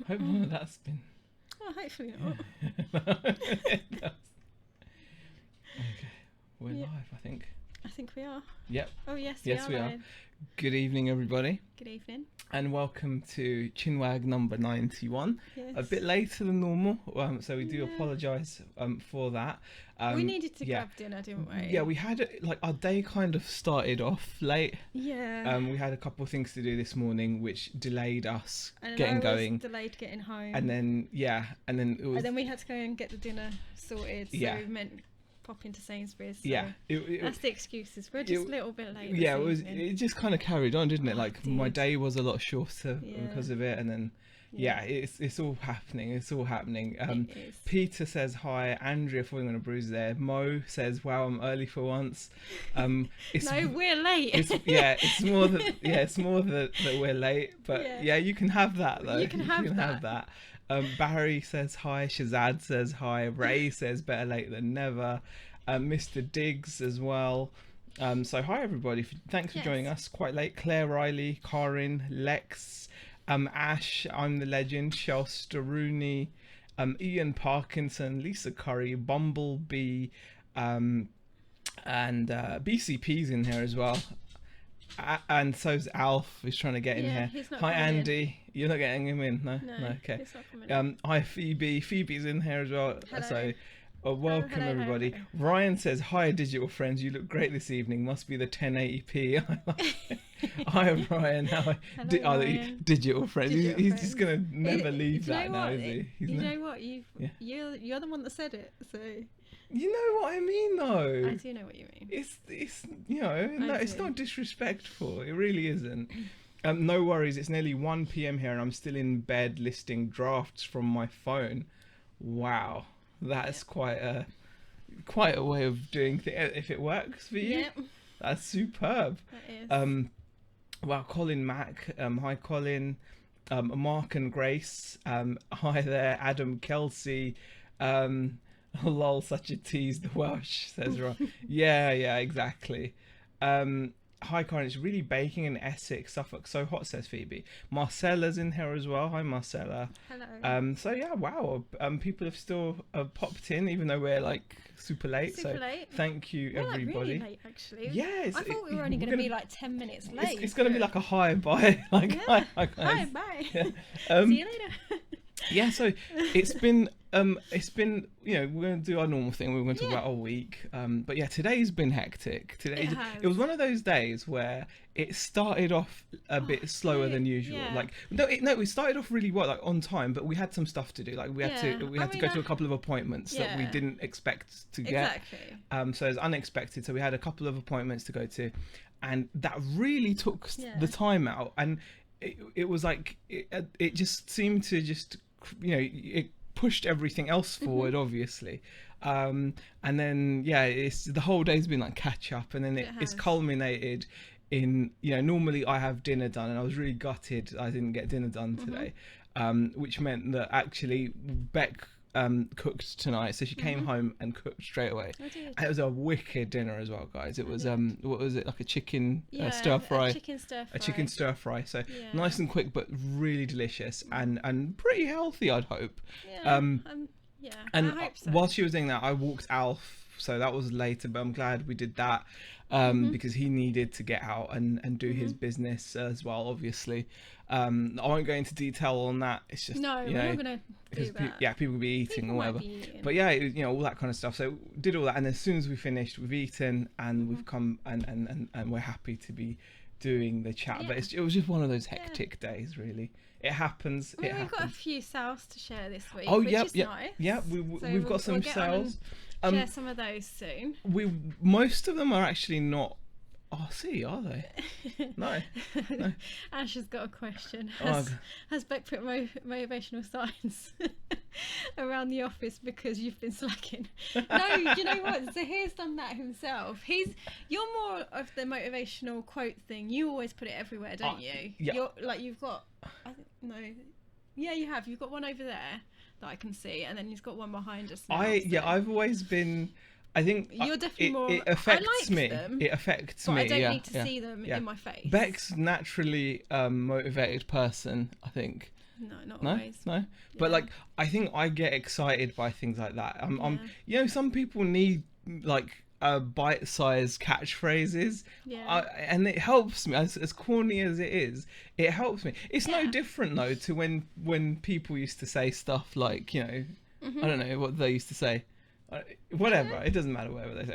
Hope none of that's been. Oh, hopefully not. It does. Okay, we're Yeah. live, I think. I think we are. Yep. Oh, yes, Yes, we are. then. Good evening, everybody, Good evening. and welcome to Chinwag number 91. Yes. A bit later than normal, so we do Yeah. apologise for that. We needed to yeah. grab dinner, didn't we? Yeah, we had our day kind of started off late. Yeah. We had a couple of things to do this morning, which delayed us And getting I was going. delayed getting home. And then it was. And then we had to go and get the dinner sorted. So Yeah. we meant pop into Sainsbury's. So Yeah, that's the excuses. We're just a little bit late. Yeah, this evening. it just kind of carried on, didn't it? Oh, Like it my did. day was a lot shorter Yeah. because of it, and then it's all happening. It's all happening. It is. Peter says hi. Andrea falling on a bruise there. Mo says, "Wow, I'm early for once." It's, No, we're late. it's more that we're late, but Yeah. you can have that though. You can have that. Barry says hi. Shazad says hi. Ray says better late than never. Mr. Diggs as well. So hi everybody. Thanks for joining us quite late. Claire Riley, Karin, Lex, Ash, I'm the Legend, Shelster Rooney, Ian Parkinson, Lisa Curry, Bumblebee, and BCP's in here as well. And so's Alf, who's trying to get in here. He's not Hi coming Andy, you're not getting him in, no, okay. He's not coming in. Hi Phoebe, Phoebe's in here as well. Hello. So welcome hello, everybody. hello. Ryan says hi digital friends, you look great this evening, must be the 1080p. Hi Ryan, Hello, Ryan. digital friends. Digital He's friends. just gonna never leave Do you that know now, what? is he? You know what? You're the one that said it, so You know what I mean though. I do know what you mean. It's no, it's do. not disrespectful. It really isn't. No worries. It's nearly 1 p.m. here, and I'm still in bed listing drafts from my phone. Wow, that's quite a way of doing things. If it works for you, Yep, that's superb. that is. Well, Colin Mack. Hi, Colin. Mark and Grace. Hi there, Adam Kelsey. Lol, such a tease. The Welsh says Ron. yeah, exactly. Hi, Karen. It's really baking in Essex, Suffolk. So hot, says Phoebe. Marcella's in here as well. Hi, Marcella. Hello. So yeah, wow. People have still popped in, even though we're like super late. Super late. Thank you, We're everybody. like really late, actually. Yeah, I thought we were only going to be like 10 minutes late. It's going to be like a hi bye. Like Yeah. hi guys. Bye. Yeah. See you later. Yeah, so it's been we're going to do our normal thing. We're going to talk about our week, but yeah, today's been hectic. It was one of those days where it started off a bit slower than usual. yeah. Like we started off really well, like on time, but we had some stuff to do. Like we had to go to a couple of appointments that we didn't expect to get. Exactly. So it was unexpected. So we had a couple of appointments to go to, and that really took the time out. And it was like it just seemed to just it pushed everything else forward, obviously. And then it's the whole day's been like catch up, and then it's culminated in normally I have dinner done, and I was really gutted I didn't get dinner done today, which meant that actually Beck cooked tonight, so she came home and cooked straight away. And it was a wicked dinner as well, guys. It was what was it, like a chicken stir fry? A chicken stir fry. So nice and quick, but really delicious and pretty healthy, I'd hope. And I hope so. while she was doing that, I walked Alf, so that was later, but I'm glad we did that because he needed to get out and do his business as well, obviously. I won't go into detail on that. It's just we're not gonna do that. People will be eating People or whatever. might be eating. But it was, all that kind of stuff. So did all that, and as soon as we finished, we've eaten and we've come and we're happy to be doing the chat. But it was just one of those hectic days, really. It happens. We've got a few sales to share this week. Oh, which is nice. Yeah, we've got some sales. Share some of those soon. Most of them are actually not RC, are they? No. Ash has got a question. Oh, Has Beck put motivational signs around the office because you've been slacking? No, you know what? So he's done that himself. You're more of the motivational quote thing. You always put it everywhere, don't you? Yeah. You've got. Yeah, you have. You've got one over there that I can see, and then you've got one behind us now. I've always been I think You're definitely more. It affects I like me. them, It affects but me. I don't need to see them yeah. in my face. Beck's naturally motivated person, I think. No, not No, always. no. But like, I think I get excited by things like that. You know, some people need like bite-sized catchphrases, and it helps me. As corny as it is, it helps me. It's no different though to when people used to say stuff like, you know, I don't know what they used to say. Whatever, it doesn't matter whatever they say.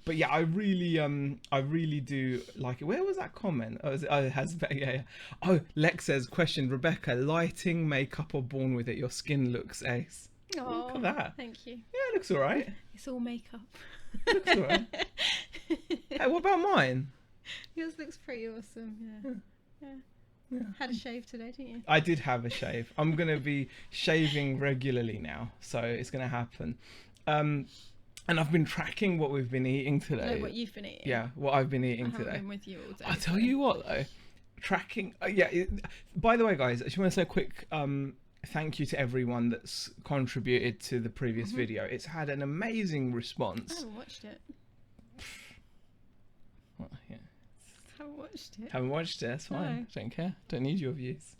But yeah, I really do like it. Where was that comment? It has. Oh, Lex says, question, Rebecca, lighting, makeup, or born with it? Your skin looks ace. Oh, look at that. Thank you. Yeah, it looks all right. It's all makeup. It looks all right. Hey, what about mine? Yours looks pretty awesome. Yeah. Had a shave today, didn't you? I did have a shave. I'm gonna be shaving regularly now, so it's gonna happen. And I've been tracking what we've been eating today. No, what you've been eating. Yeah, what I've been eating I haven't today. been with you all day. I'll tell you what though, tracking. By the way, guys, I just want to say a quick thank you to everyone that's contributed to the previous video. It's had an amazing response. I haven't watched it. Well, yeah. Haven't watched it. Haven't watched it. That's fine. No. Don't care. Don't need your views.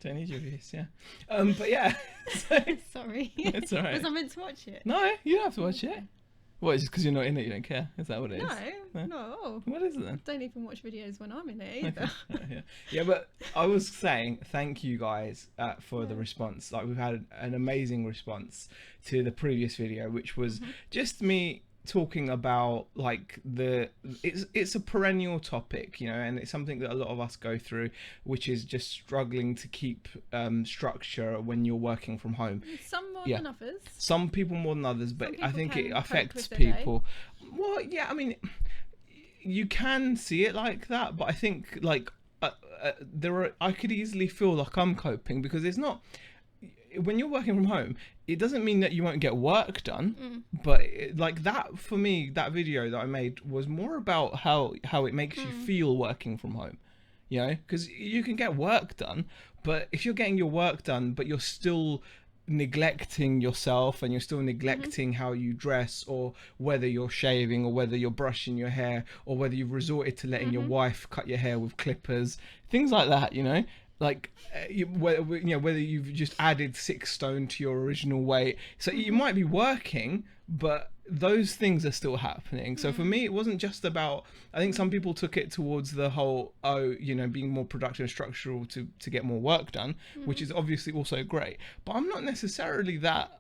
Don't need your views. Yeah. But yeah. So, Sorry. it's all right. Was I meant to watch it? No, you don't have to watch it. What, just because you're not in it, you don't care? Is that what it is? No, not at all. What is it then? Don't even watch videos when I'm in it either. Yeah, but I was saying thank you guys for the response. Like, we've had an amazing response to the previous video, which was just me talking about like it's a perennial topic, you know, and it's something that a lot of us go through, which is just struggling to keep structure when you're working from home. Some more than others. Some people more than others, but I think it affects with people. Well, yeah, I mean, you can see it like that, but I think like I could easily feel like I'm coping, because it's not. When you're working from home, it doesn't mean that you won't get work done, but like that, for me, that video that I made was more about how it makes you feel working from home, you know, because you can get work done, but if you're getting your work done but you're still neglecting yourself and you're still neglecting how you dress, or whether you're shaving, or whether you're brushing your hair, or whether you've resorted to letting your wife cut your hair with clippers, things like that, you know, like whether you've just added 6 stone to your original weight, so you might be working, but those things are still happening. So for me, it wasn't just about, I think some people took it towards the whole, being more productive and structural to get more work done, which is obviously also great, but I'm not necessarily that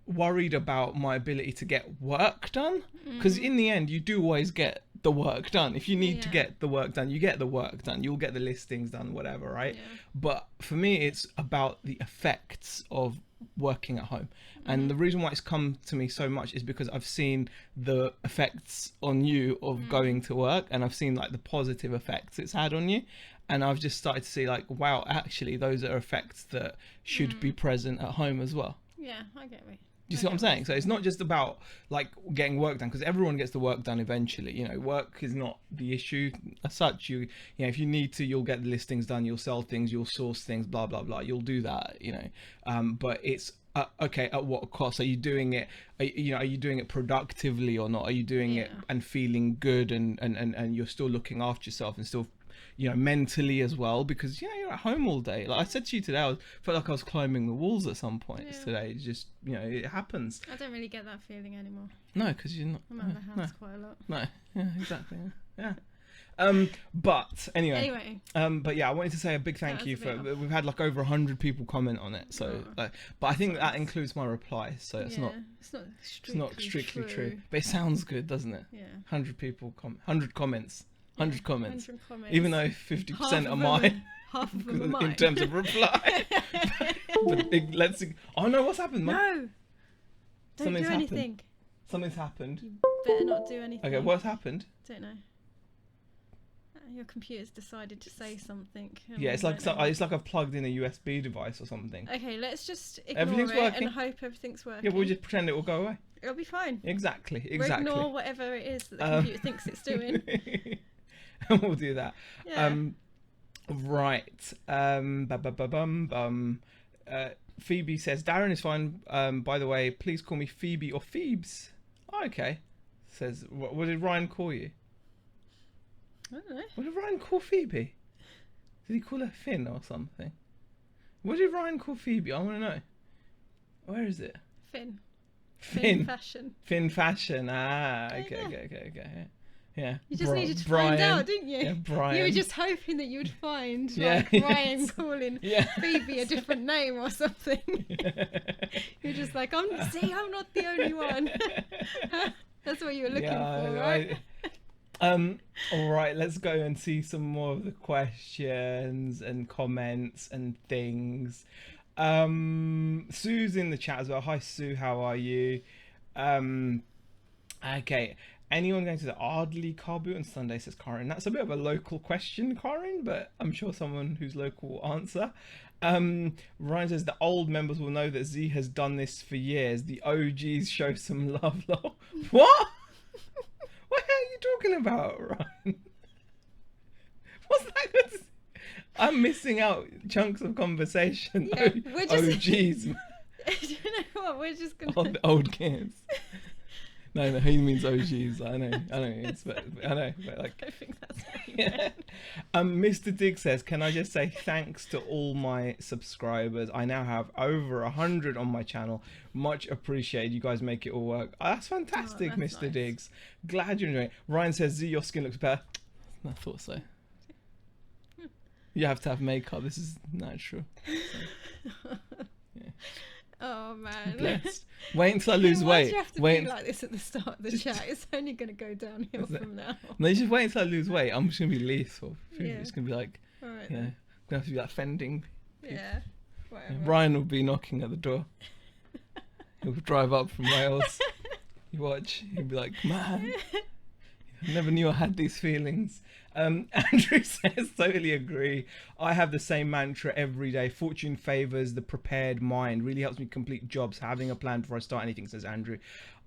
worried about my ability to get work done, because in the end you do always get the work done. If you need to get the work done, you get the work done, you'll get the listings done, whatever, right? But for me, it's about the effects of working at home, and the reason why it's come to me so much is because I've seen the effects on you of going to work, and I've seen like the positive effects it's had on you, and I've just started to see like, wow, actually those are effects that should be present at home as well. Yeah, I get it. Do you see what I'm saying? So it's not just about like getting work done, because everyone gets the work done eventually. You know, work is not the issue as such. You know, if you need to, you'll get the listings done, you'll sell things, you'll source things, blah blah blah. You'll do that, you know. But it's okay, at what cost? Are you doing it? Are you doing it productively or not? Are you doing it and feeling good, and you're still looking after yourself and still, you know, mentally as well, because you're at home all day. Like I said to you today, I felt like I was climbing the walls at some points today. It's just, it happens. I don't really get that feeling anymore. No, because you're not. I'm out of the house quite a lot. No, yeah, exactly. Yeah. But anyway. But yeah, I wanted to say a big thank you for. We've had like over 100 people comment on it. So, but I think that includes my reply. So it's not strictly true. But it sounds good, doesn't it? Yeah. 100 people 100 comments. 100 comments, even though 50% are mine. Half of them are mine. In terms of reply. But let's see. Oh no, what's happened? No! Don't do anything. Something's happened. You better not do anything. Okay, what's happened? Don't know. Your computer's decided to say something. Yeah, it's like I've plugged in a USB device or something. Okay, let's just ignore it and hope everything's working. Yeah, we'll just pretend it will go away. It'll be fine. Exactly. We'll ignore whatever it is that the computer thinks it's doing. And we'll do that. Yeah. Right. Phoebe says, Darren is fine. By the way, please call me Phoebe or Phoebes. Oh, okay. Says, what did Ryan call you? I don't know. What did Ryan call Phoebe? Did he call her Finn or something? What did Ryan call Phoebe? I want to know. Where is it? Finn. Finn Fashion. Finn Fashion. Ah, okay. Yeah. You just needed to Brian. find out, didn't you? Yeah, Brian. You were just hoping that you'd find Yeah, like Ryan calling yeah. Phoebe a different name or something. You're just like, I'm not the only one. That's what you were looking for, right? All right, let's go and see some more of the questions and comments and things. Sue's in the chat as well. Hi Sue, how are you? Okay. Anyone going to the Ardley car boot on Sunday, says Corin. That's a bit of a local question, Corin, but I'm sure someone who's local will answer. Ryan says the old members will know that Z has done this for years. The OGs show some love. What? What are you talking about, Ryan? What's that good to... I'm missing out chunks of conversation. Yeah, we're just... OGs. Do you know what? We're just gonna... Oh, the old kids. No, he means OGs. I know it's, but I know, but like. I think that's what he meant. Mr. Dig says, can I just say thanks to all my subscribers? I now have over 100 on my channel. Much appreciated. You guys make it all work. Oh, that's fantastic, that's Mr. nice. Diggs. Glad you're enjoying it. Ryan says, Z, your skin looks better. I thought so. You have to have makeup. This is natural. So, yeah. Oh man. Blessed. Wait until I lose Why weight. do you have to wait be like this at the start of the chat? It's only going to go downhill from now. No, just wait until I lose weight. I'm just gonna be lethal. Yeah. It's gonna be like, All right. yeah, Then. gonna have to be like fending. Yeah. Whatever. Ryan will be knocking at the door. He'll drive up from Wales. You watch. He'll be like, man, I never knew I had these feelings. Andrew says, totally agree. I have the same mantra every day. Fortune favors the prepared mind. Really helps me complete jobs. Having a plan before I start anything, says Andrew.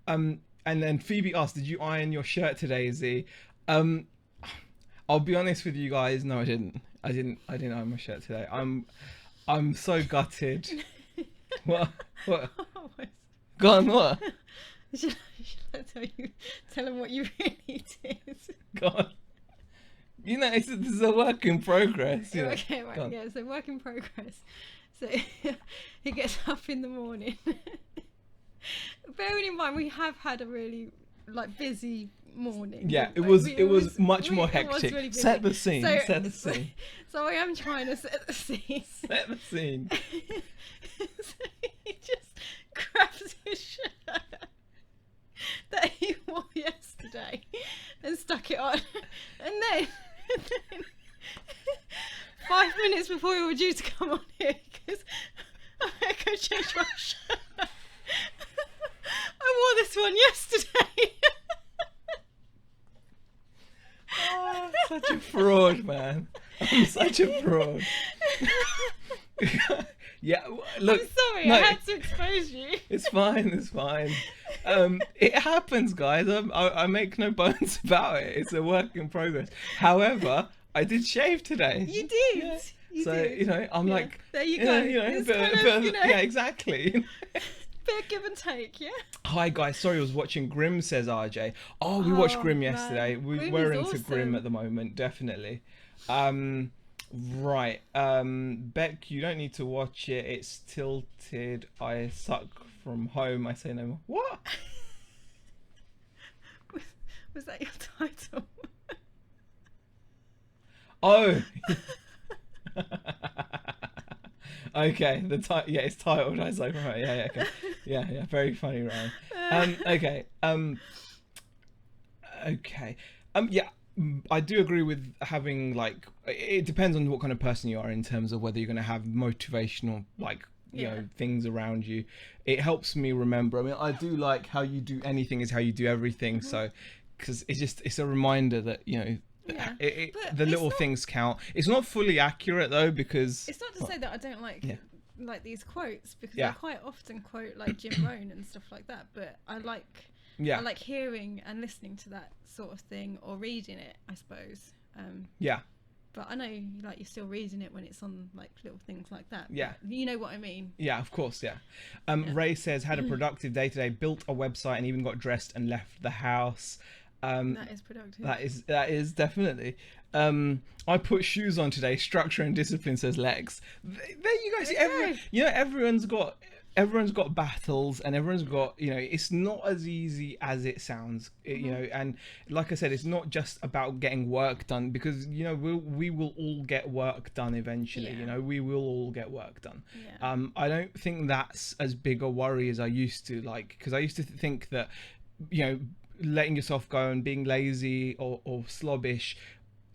And then Phoebe asked, did you iron your shirt today, Z? I'll be honest with you guys. No, I didn't. I didn't iron my shirt today. I'm so gutted. What? Go on, what? Should I tell him what you really did? Go on. You know, this is a work in progress. You know. Okay, right, yeah, so work in progress. So he gets up in the morning. Bearing in mind, we have had a really busy morning. Yeah, it was much more hectic. Really set the scene. So I am trying to set the scene. Set the scene. So he just grabs his shirt that he wore yesterday and stuck it on, and then 5 minutes before we were due to come on here, because I had to go change my shirt. I wore this one yesterday. Oh, such a fraud, man. I'm such a fraud. Yeah, look. I'm sorry, I had to expose you. It's fine. It happens, guys. I make no bones about it. It's a work in progress. However, I did shave today. You did. Yeah. You so did. You know, I'm like, there you go. Yeah, exactly. Bit of give and take, yeah. Hi guys, sorry I was watching Grimm, says RJ. Oh, we watched Grimm yesterday. Grimm We're is into awesome. Grimm at the moment, definitely. Right. Beck, you don't need to watch it. It's tilted. I suck from home. I say no more. What? Was that your title? Oh. Okay, yeah, it's titled. I was like, right, yeah, okay, yeah, very funny, Ryan. Okay, yeah, I do agree with having it depends on what kind of person you are in terms of whether you're going to have motivational you know things around you. It helps me remember. I mean, I do like how you do anything is how you do everything. So, because it's a reminder that Yeah. The little things count. It's not fully accurate though, because it's not to say that I don't like these quotes, because I quite often quote Jim Rohn and stuff like that, but I like hearing and listening to that sort of thing, or reading it, I suppose. But I know, like, you're still reading it when it's on, like, little things like that. Yeah. But you know what I mean? Yeah, of course, yeah. Ray says, had a productive day today, built a website and even got dressed and left the house. That is productive. That is definitely. I put shoes on today, structure and discipline, says Lex. There you guys see, everyone's got battles, and everyone's got, it's not as easy as it sounds, and like I said, it's not just about getting work done, because we will all get work done eventually. We will all get work done. I don't think that's as big a worry as I used to, because I used to think that letting yourself go and being lazy or slobbish,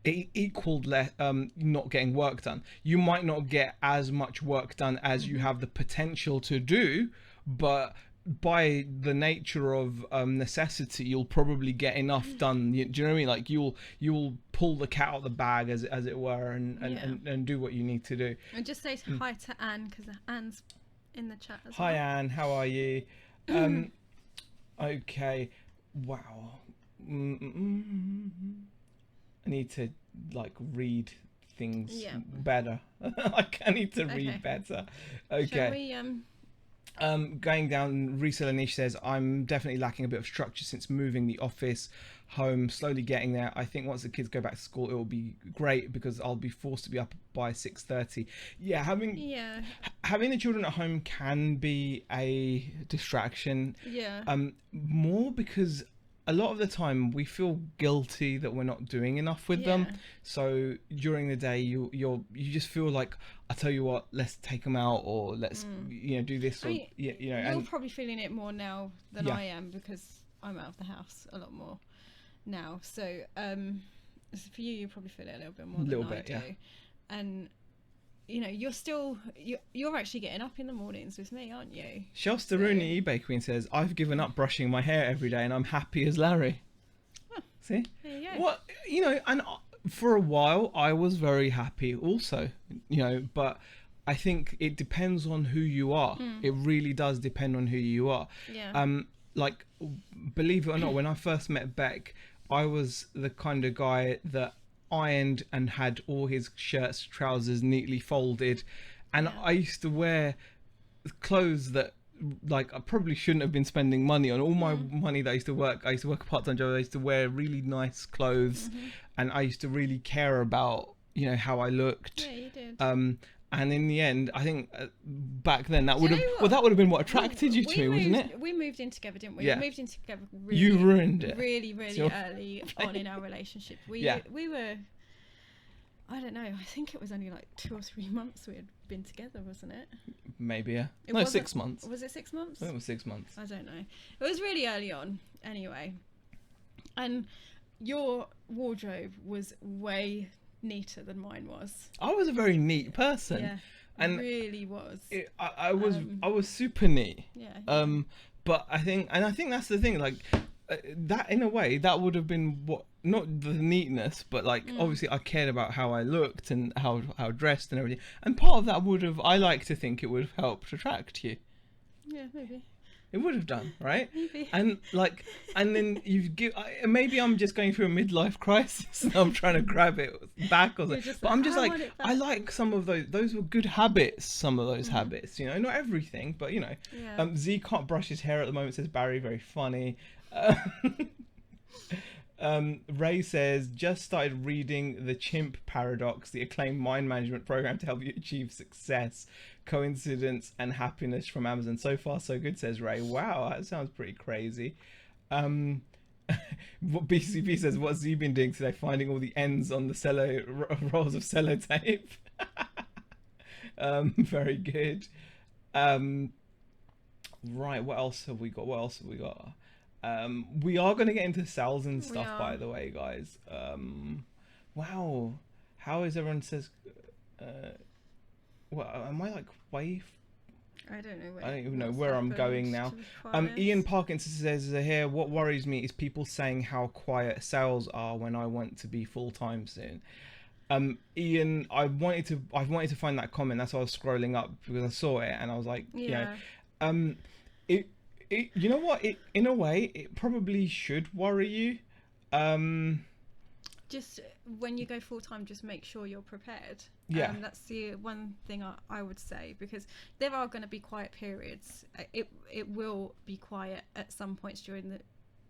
it equaled not getting work done. You might not get as much work done as you have the potential to do, but by the nature of necessity, you'll probably get enough done. Do you know what I mean? Like you'll pull the cat out of the bag, as it were, and do what you need to do. And just say hi to Anne, because Anne's in the chat as well. Hi Anne, how are you? Okay. Wow. I need to read things better. I need to read better. Okay. Shall we going down, Reseller Niche says, I'm definitely lacking a bit of structure since moving the office home, slowly getting there. I think once the kids go back to school, it will be great because I'll be forced to be up by 6:30. Having the children at home can be a distraction. More because a lot of the time we feel guilty that we're not doing enough with them. So during the day, you just feel like, I tell you what, let's take them out, or let's do this, or you're probably feeling it more now than I am, because I'm out of the house a lot more now. So for you probably feel it a little bit more than I do. And you're actually getting up in the mornings with me, aren't you? Shasta Rooney, eBay Queen, says, I've given up brushing my hair every day and I'm happy as Larry. See? There you go. What, and for a while I was very happy also, but I think it depends on who you are. It really does depend on who you are. Believe it or not, when I first met Beck, I was the kind of guy that ironed and had all his shirts, trousers neatly folded, and I used to wear clothes that I probably shouldn't have been spending money on. All my money that I used to work a part-time job, I used to wear really nice clothes, and I used to really care about how I looked. Yeah, you did. And in the end, I think back then that would have been what attracted you to me, wasn't it? We moved in together, didn't we? Yeah. We moved in together really, you ruined it. Really early on in our relationship. We were, I don't know, I think it was only 2 or 3 months we had been together, wasn't it? Maybe, yeah. No, 6 months. Was it 6 months? I think it was 6 months. I don't know. It was really early on, anyway. And your wardrobe was way neater than mine was. I was a very neat person. Yeah, and really was. I was super neat. Yeah. But I think that's the thing. That in a way that would have been what, not the neatness, but obviously I cared about how I looked and how dressed and everything. And part of that I like to think it would have helped attract you. Yeah, maybe. It would have done, right? Maybe. And then maybe I'm just going through a midlife crisis and I'm trying to grab it back or something. But I'm just I like some of those. Those were good habits. Some of those habits, not everything, but Yeah. Z can't brush his hair at the moment, says Barry. Very funny. Ray says, just started reading The Chimp Paradox, the acclaimed mind management program to help you achieve success, coincidence and happiness, from Amazon. So far so good, says Ray. Wow, that sounds pretty crazy. What BCP says, what's Z been doing today? Finding all the ends on the rolls of sellotape. Very good. Right, what else have we got? We are going to get into sales and stuff, by the way, guys. Wow, how is everyone says am I way I don't know. I don't even know where I'm going now. Ian Parkinson says here, what worries me is people saying how quiet sales are when I want to be full time soon. Ian, I wanted to find that comment. That's why I was scrolling up, because I saw it and I was like, you know what? In a way, it probably should worry you. just when you go full time, just make sure you're prepared. Yeah. That's the one thing I would say, because there are going to be quiet periods. It will be quiet at some points during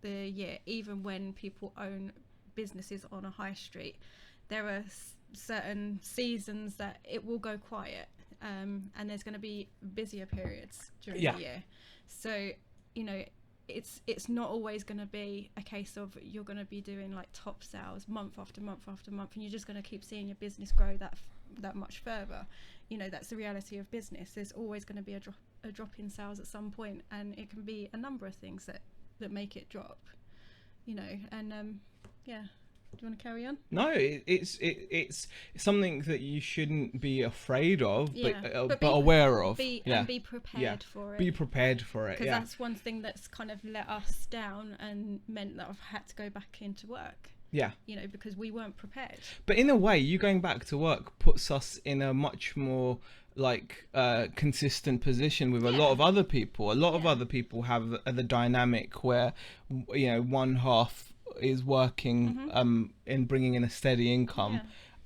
the year, even when people own businesses on a high street. There are certain seasons that it will go quiet, and there's going to be busier periods during the year. So, you know, it's not always going to be a case of you're going to be doing like top sales month after month after month, and you're just going to keep seeing your business grow that much further. You know, that's the reality of business. There's always going to be a drop in sales at some point, and it can be a number of things that make it drop. You know, and yeah. Do you want to carry on? No, it's something that you shouldn't be afraid of, but aware of. And be prepared for it. Be prepared for it, because that's one thing that's kind of let us down and meant that I've had to go back into work. Yeah. You know, because we weren't prepared. But in a way, you going back to work puts us in a much more like consistent position with a lot of other people. A lot of other people have the dynamic where, you know, one half is working in bringing in a steady income,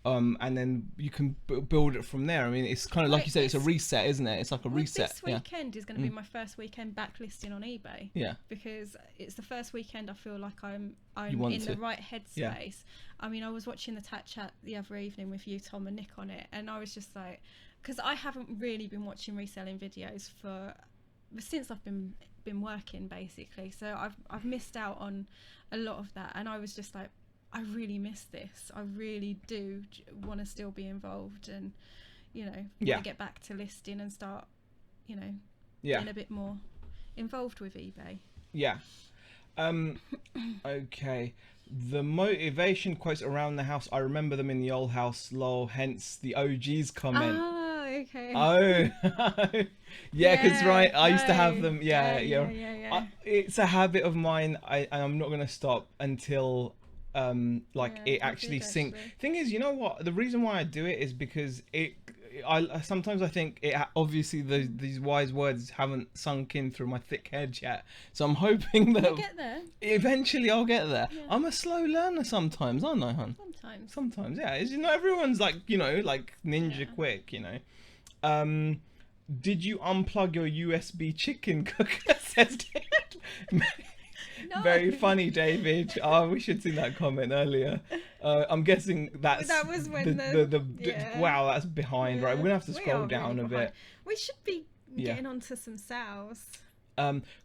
and then you can build it from there. I mean, it's kind of like you said, it's a reset, isn't it? It's like a reset. This weekend is going to be my first weekend backlisting on eBay. Yeah, because it's the first weekend I feel like I'm in the right headspace. Yeah. I mean, I was watching the Tat Chat the other evening with you, Tom, and Nick on it, and I was just like, because I haven't really been watching reselling videos since I've been working, basically. So I've missed out on a lot of that, and I was just like, I really miss this. I really do want to still be involved, and you know, want to get back to listing and start, you know, being a bit more involved with eBay. Yeah. Okay. The motivation quotes around the house, I remember them in the old house, lol, hence the OG's comment. Okay. Oh, yeah, because right, I used to have them. Yeah. It's a habit of mine. I'm not gonna stop until it actually sinks. Thing is, you know what? The reason why I do it is because I sometimes I think obviously these wise words haven't sunk in through my thick head yet. So I'm hoping that you'll get there. Eventually I'll get there. Yeah. I'm a slow learner sometimes, aren't I, hon? Sometimes, yeah. You know, everyone's like, you know, like ninja quick, you know. Did you unplug your USB chicken cooker? Says David. No. Very funny, David. Oh, we should see that comment earlier. I'm guessing that was when wow, that's behind, right? We're gonna have to scroll down a bit. We should be getting onto some sales.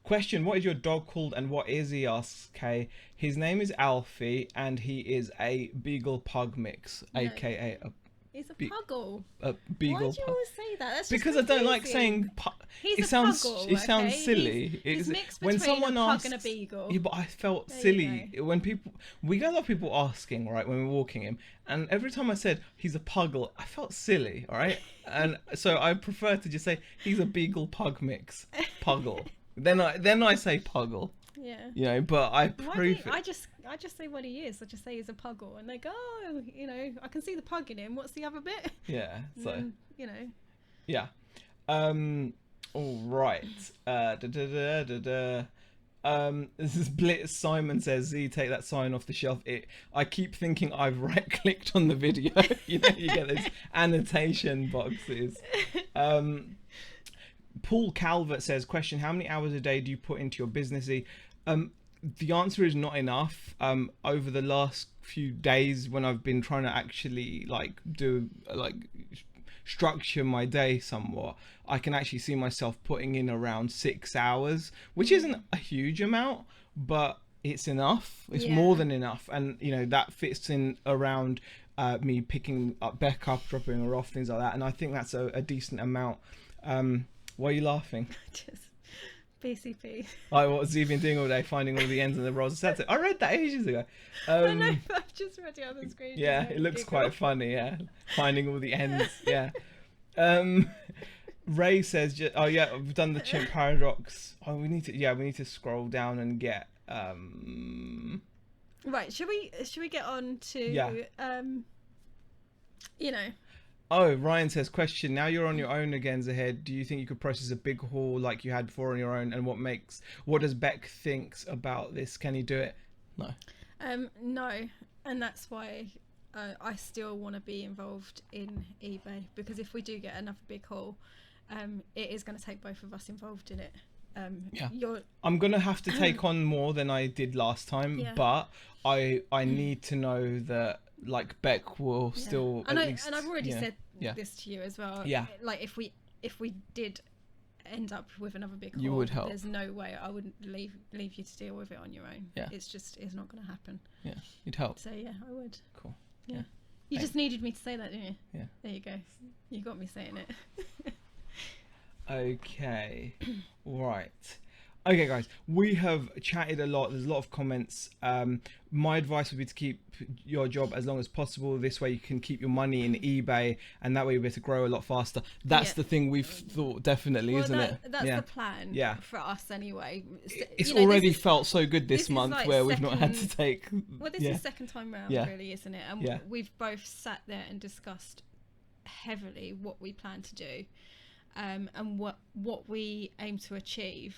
Question: what is your dog called and what is he? Asks Kay. His name is Alfie and he is a Beagle Pug mix, aka a. He's a puggle. A beagle. Why do you always say that? That's because I don't like saying it sounds puggle, it sounds silly. He's mixed between when someone a pug and a beagle. Yeah, but I felt silly when we get a lot of people asking, right, when we're walking him, and every time I said he's a puggle, I felt silly, all right? And so I prefer to just say he's a beagle pug mix. Puggle. Then I say puggle. Yeah. You know, but I prove it. I just say what he is. I just say he's a puggle, and they go, oh, you know, I can see the pug in him. What's the other bit? Yeah. So. And, you know. Yeah. All right. This is Blitz. Simon says, Z, take that sign off the shelf. I keep thinking I've right-clicked on the video. You know, you get those annotation boxes. Paul Calvert says, question, how many hours a day do you put into your business? The answer is not enough. Over the last few days when I've been trying to actually structure my day somewhat, I can actually see myself putting in around 6 hours, which isn't a huge amount, but it's enough. It's more than enough. And, you know, that fits in around me picking up Becca up, dropping her off, things like that. And I think that's a decent amount. Why are you laughing? Just PCP. Like, what's he been doing all day, finding all the ends and the rods? That's it. I read that ages ago. I know, but I've just read it on the screen. Yeah, it looks quite funny, yeah. Finding all the ends, yeah. Ray says, oh yeah, we've done the chimp paradox. Oh, we need to scroll down and get... Right, should we get on to, you know... Oh, Ryan says, question, now you're on your own again, Zahed, do you think you could process a big haul like you had before on your own? And what does Beck thinks about this? Can you do it? No. No. And that's why I still want to be involved in eBay, because if we do get another big haul, it is going to take both of us involved in it. I'm gonna have to take on more than I did last time, but I need to know that like Beck will still and at least, and I've already said this to you as well. Like if we did end up with another big haul, you would help. There's no way I wouldn't leave you to deal with it on your own. It's not going to happen. You'd help. So I would. Cool. You just needed me to say that, didn't you? There you go, you got me saying it. Okay. Right. Okay, guys, we have chatted a lot. There's a lot of comments. My advice would be to keep your job as long as possible. This way you can keep your money in eBay, and that way you'll be able to grow a lot faster. That's the thing we've thought, definitely, isn't it? That's the plan for us anyway. It's already felt so good this month like where we've not had to take... Well, this is second time round, really, isn't it? And we've both sat there and discussed heavily what we plan to do, and what we aim to achieve.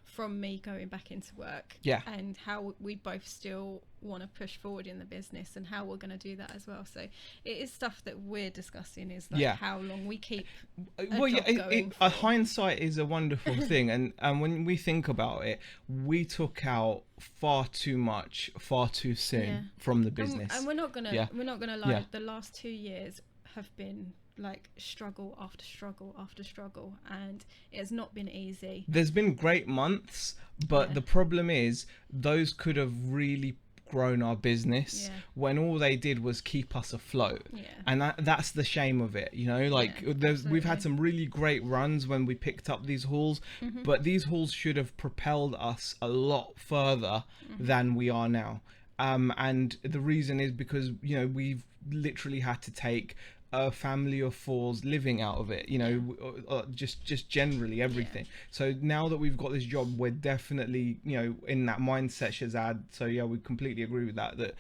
From me going back into work, and how we both still want to push forward in the business, and how we're going to do that as well. So it is stuff that we're discussing, is like how long we keep hindsight is a wonderful thing, and when we think about it, we took out far too much far too soon from the business, and we're not gonna lie, the last 2 years have been like struggle after struggle after struggle, and it's not been easy. There's been great months, but the problem is those could have really grown our business when all they did was keep us afloat, and that's the shame of it, you know. Like we've had some really great runs when we picked up these hauls, but these hauls should have propelled us a lot further than we are now, and the reason is because, you know, we've literally had to take a family of fours living out of it, you know, just generally everything. So now that we've got this job, we're definitely, you know, in that mindset, Shazad. So we completely agree with that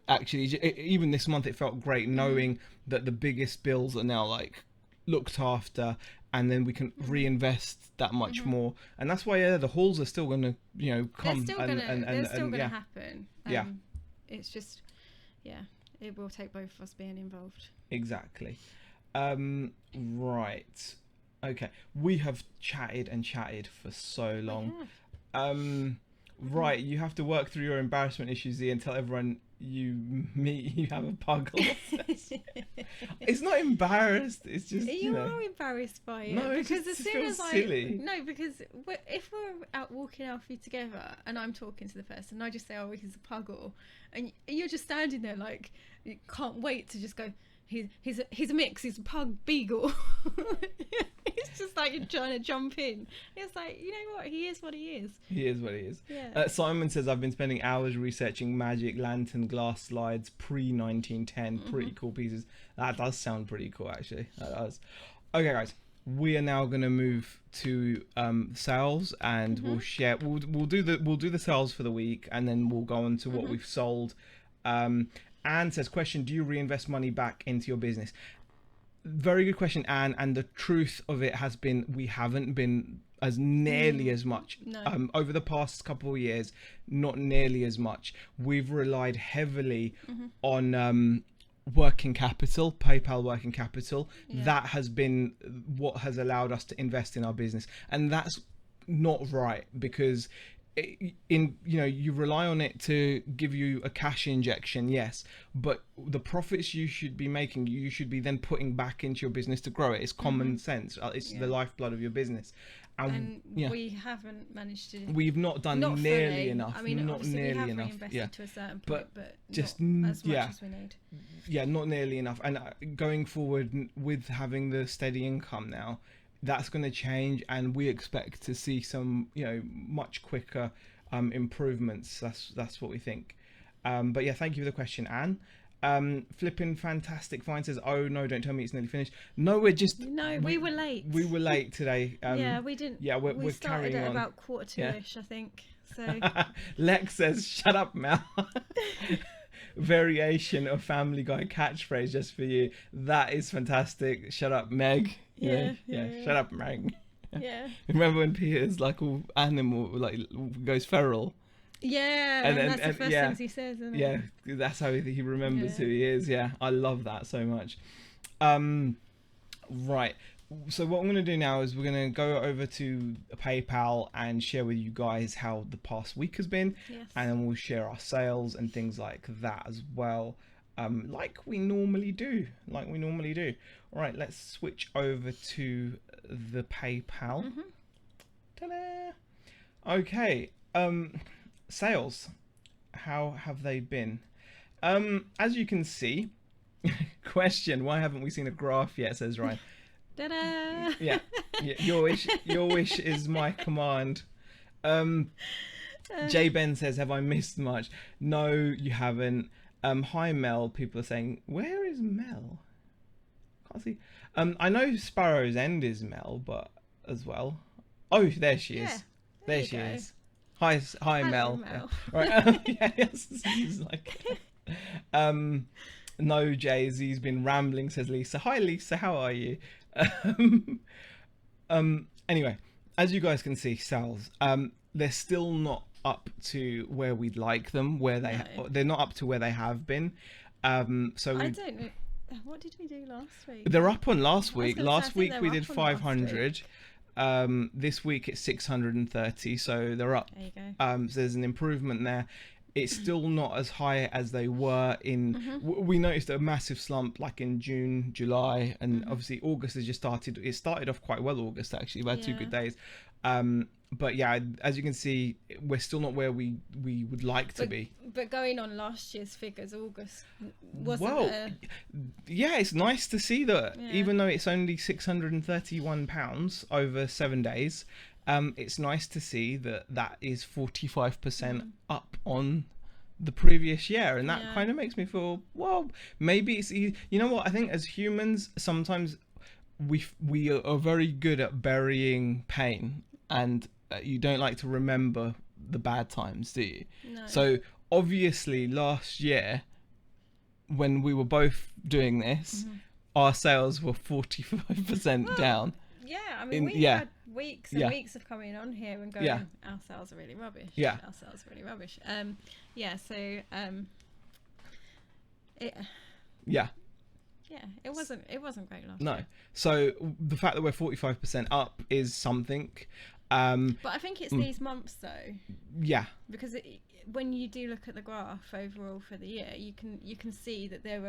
actually even this month it felt great knowing that the biggest bills are now like looked after, and then we can reinvest that much more, and that's why the hauls are still gonna, you know, come. They're still gonna happen. It's just it will take both of us being involved. Exactly. Right. Okay. We have chatted and chatted for so long. Right. You have to work through your embarrassment issues, and tell everyone you meet you have a puggle. It's not embarrassed. It's just you are embarrassed by it. No, because as soon as silly. because if we're out walking Alfie together and I'm talking to the person, and I just say, "Oh, he's a puggle," and you're just standing there like you can't wait to just go. He's a mix. He's a pug beagle. It's just like you're trying to jump in. It's like, you know what? He is what he is. He is what he is. Yeah. Simon says, I've been spending hours researching magic lantern glass slides pre-1910. Pretty cool pieces. That does sound pretty cool, actually. That does. Okay, guys. We are now going to move to sales, and we'll share. We'll do the sales for the week, and then we'll go on to what we've sold. Anne says, question, do you reinvest money back into your business? Very good question, Anne. And the truth of it has been, we haven't been as nearly as much. No. Over the past couple of years, not nearly as much. We've relied heavily on working capital, PayPal working capital. That has been what has allowed us to invest in our business. And that's not right, because you rely on it to give you a cash injection, yes, but the profits you should be making, you should be then putting back into your business to grow it. It's common sense. It's the lifeblood of your business, and we haven't managed to. We've not done nearly fully enough. I mean, not nearly nearly we have enough. Reinvested to a certain point, but just not as much as we need. Yeah, not nearly enough. And going forward with having the steady income now, that's going to change, and we expect to see some, much quicker improvements. That's what we think. But yeah, thank you for the question, Anne. Flipping fantastic fine says, oh no, don't tell me it's nearly finished. No, we were late. We were late today. We didn't. Yeah, we're started carrying at on. about 1:45ish, I think. So Lex says, shut up, Mel. Variation of Family Guy catchphrase just for you. That is fantastic. Shut up, Meg. Yeah. Shut up, Meg. Yeah. Remember when Peter's like all animal, like goes feral? Yeah, and that's the first things he says, isn't it? Yeah, that's how he remembers Yeah. who he is. Yeah, I love that so much. Right. So what I'm going to do now is we're going to go over to PayPal and share with you guys how the past week has been, Yes. and then we'll share our sales and things like that as well, like we normally do. All right, let's switch over to the PayPal. Mm-hmm. Ta-da! Okay. Sales. How have they been? As you can see, question: why haven't we seen a graph yet? Says Ryan. Ta-da! Yeah. Your wish is my command. J Ben says, have I missed much? No, you haven't. Hi Mel. People are saying, where is Mel? Can't see. I know Sparrow's End is Mel, but as well. Oh, there she is. Yeah, there she is. Hi Hello, Mel. Mel. Yeah. Right. Yes. He's like. No, Jay-Z's been rambling. Says Lisa. Hi Lisa, how are you? Anyway, as you guys can see, sales, they're still not up to where we'd like them, they're not up to where they have been. So I don't know. What did we do last week? they're up on last week. Last week we did 500. This week it's 630, so they're up. There you go. So there's an improvement there. It's still not as high as they were in. We noticed a massive slump like in June, July, and obviously August has just started. It started off quite well. August actually, we had 2 good days. But yeah, as you can see, we're still not where we would like to be. But going on last year's figures, August wasn't. Yeah, it's nice to see that even though it's only £631 over 7 days. It's nice to see that is 45% up on the previous year, and that kind of makes me feel, well, maybe it's easy. You know what, I think as humans sometimes we are very good at burying pain, and you don't like to remember the bad times, do you? No. So obviously last year when we were both doing this, our sales were 45% down. Yeah, I mean, we had weeks and weeks of coming on here and going, our sales are really rubbish. Yeah. Our sales are really rubbish. It wasn't great last year. So the fact that we're 45% up is something. But I think it's these months though. Yeah. Because when you do look at the graph overall for the year, you can see that there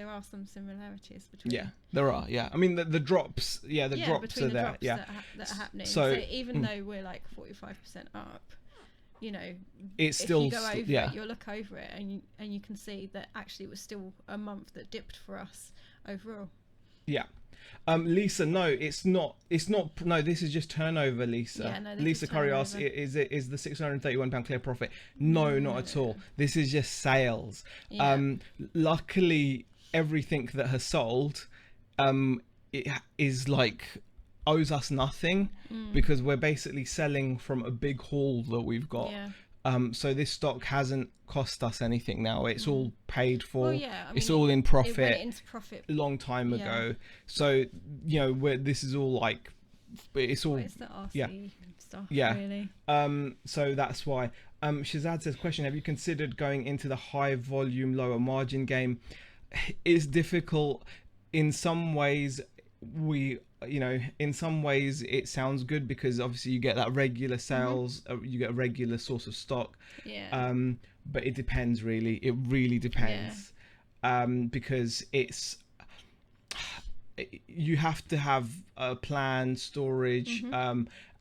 are some similarities between. Yeah, there are. Yeah, I mean the drops. Yeah, the drops are there. That are happening. So even though we're like 45% up, you know, it's if still you go over it, you'll look over it and you can see that actually it was still a month that dipped for us overall. Yeah. Lisa, no, it's not. No, this is just turnover, Lisa. Yeah, no, Lisa Curry asks, is the £631 clear profit? No, not at all. This is just sales. Yeah. Luckily, everything that has sold, it is like owes us nothing because we're basically selling from a big haul that we've got. Yeah. So this stock hasn't cost us anything now. It's all paid for. Well, yeah, I mean, it's all in profit. It went into profit a long time ago. So this is all like, it's all it's the RC stuff. Yeah. Really. So that's why. Shazad says, question: have you considered going into the high volume, lower margin game? It's difficult. In some ways, in some ways it sounds good because obviously you get that regular sales, you get a regular source of stock. Yeah. But it depends really. It really depends. Because you have to have a plan, storage,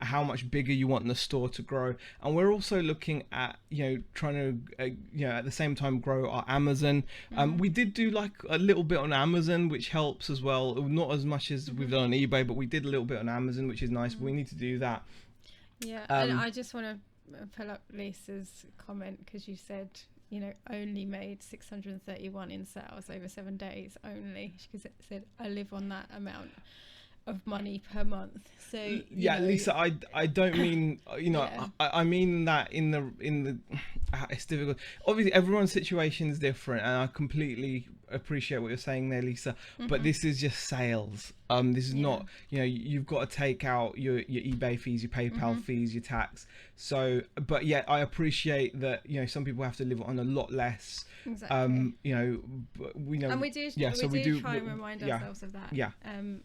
how much bigger you want the store to grow, and we're also looking at trying to at the same time grow our Amazon. We did do like a little bit on Amazon, which helps as well, not as much as we've done on eBay, but we did a little bit on Amazon, which is nice. But we need to do that. And I just want to pull up Lisa's comment because you said only made 631 in sales over 7 days only, because it said I live on that amount of money per month. So Lisa, I don't mean I mean that in the it's difficult. Obviously everyone's situation is different, and I completely appreciate what you're saying there, Lisa, but this is just sales. This is not, you've got to take out your eBay fees, your PayPal fees, your tax. So, but yeah, I appreciate that, some people have to live on a lot less. Exactly. We know, and we do try and remind ourselves of that. Yeah.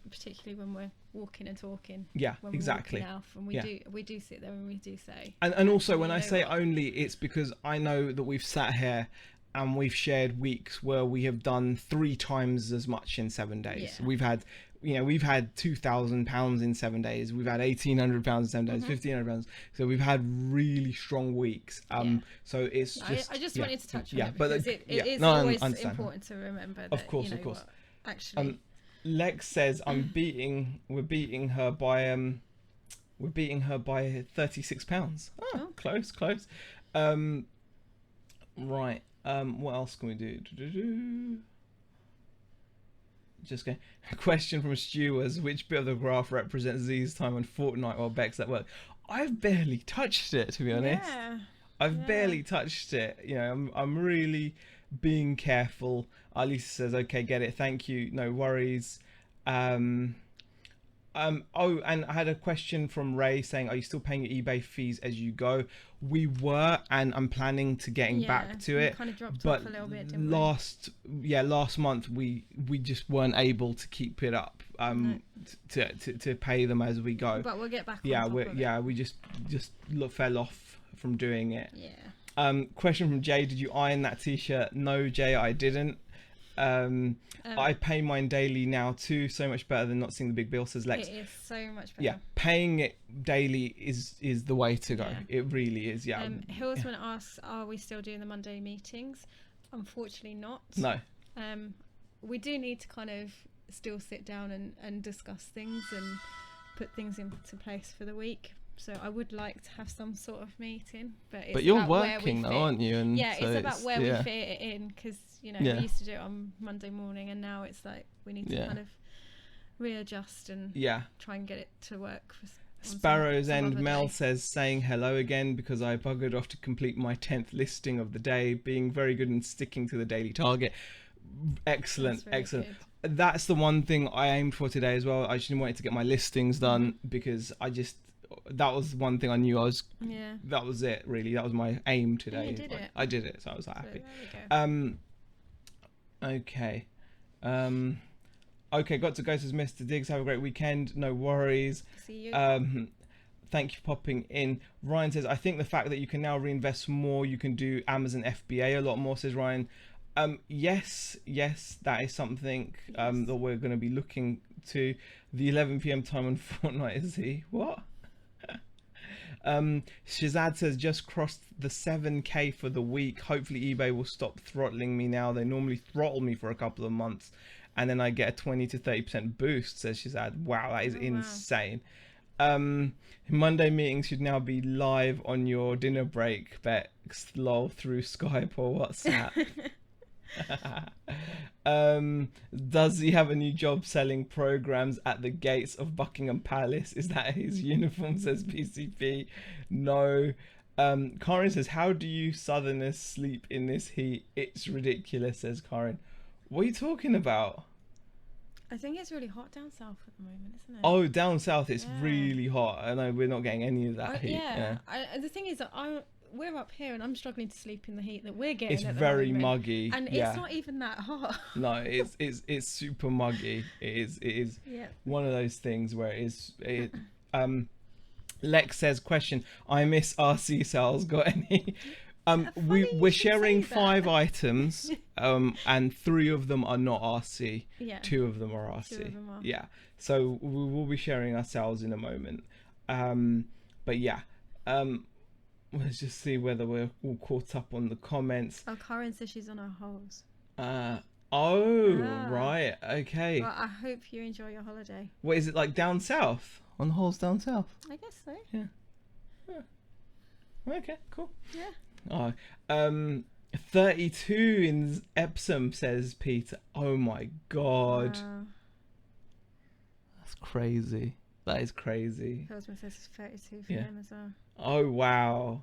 Particularly when we're walking and talking. Yeah, when exactly. We're walking and we do sit there and we do say. And also when I say only, it's because I know that we've sat here and we've shared weeks where we have done 3 times as much in 7 days. Yeah. We've had £2,000 in 7 days. We've had £1,800 in 7 days, £1,500. So we've had really strong weeks. So it's just. I just wanted to touch on it but because it is always important to remember that. Of course. Actually, Lex says we're beating her by £36. Oh, close. Right. What else can we do? Just going. A question from Stu was, which bit of the graph represents Z's time on Fortnite or Beck's at work? I've barely touched it, to be honest. I've barely touched it. I'm really being careful. Lisa says, okay, get it. Thank you. No worries. Oh, and I had a question from Ray saying, are you still paying your eBay fees as you go? We were, and I'm planning to getting back to it. Kind of dropped off a little bit, didn't we? Last month we just weren't able to keep it up to pay them as we go. But we'll get back we just fell off from doing it. Yeah. Question from Jay, did you iron that t-shirt? No, Jay, I didn't. I pay mine daily now too. So much better than not seeing the big bill, says Lex. It is so much better. Yeah, paying it daily is the way to go. It really is. Yeah. Hillsman asks, are we still doing the Monday meetings? Unfortunately not. No. We do need to kind of still sit down and discuss things and put things into place for the week. So I would like to have some sort of meeting, but you're working though, aren't you? And so it's about where we fit it in, because we used to do it on Monday morning, and now it's like we need to kind of readjust and try and get it to work. Sparrow's End Mel says, saying hello again because I buggered off to complete my 10th listing of the day, being very good and sticking to the daily target. Excellent. Good. That's the one thing I aimed for today as well. I just wanted to get my listings done because that was one thing I knew that was it really. That was my aim today. You did it. I did it, so I was happy. There we go. Okay, got to go, says Mr. Diggs. Have a great weekend. No worries. See you. Thank you for popping in. Ryan says, I think the fact that you can now reinvest more, you can do Amazon FBA a lot more, says Ryan. Yes, that is something that we're going to be looking to. The 11 p.m. time on Fortnite, is he? What? Shazad says, just crossed the 7k for the week. Hopefully eBay will stop throttling me now. They normally throttle me for a couple of months and then I get a 20 to 30% boost, says Shazad. Wow, that is insane. Monday meetings should now be live on your dinner break, Bex, lol, through Skype or WhatsApp. Does he have a new job selling programs at the gates of Buckingham Palace? Is that his uniform, says PCP? No. Karin says, how do you southerners sleep in this heat? It's ridiculous, says Karin. What are you talking about? I think it's really hot down south at the moment, isn't it? Oh, down south it's really hot. I know we're not getting any of that heat. The thing is that we're up here and I'm struggling to sleep in the heat that we're getting. It's very muggy, and it's not even that hot. No, it's super muggy. It is one of those things where Lex says, question, I miss RC sales. Got any? We're sharing 5 items, and 3 of them are not RC. 2 of them are RC. 2 of them are. Yeah, so we will be sharing ourselves in a moment. But let's just see whether we're all caught up on the comments. Oh, Karen says she's on her holes. Right, okay. Well, I hope you enjoy your holiday. What is it like down south? On the holes down south? I guess so. Yeah. Okay, cool. Yeah. 32 in Epsom, says Peter. Oh my god. That's crazy. That is crazy. Husband says it's 32 for him as well. Oh wow.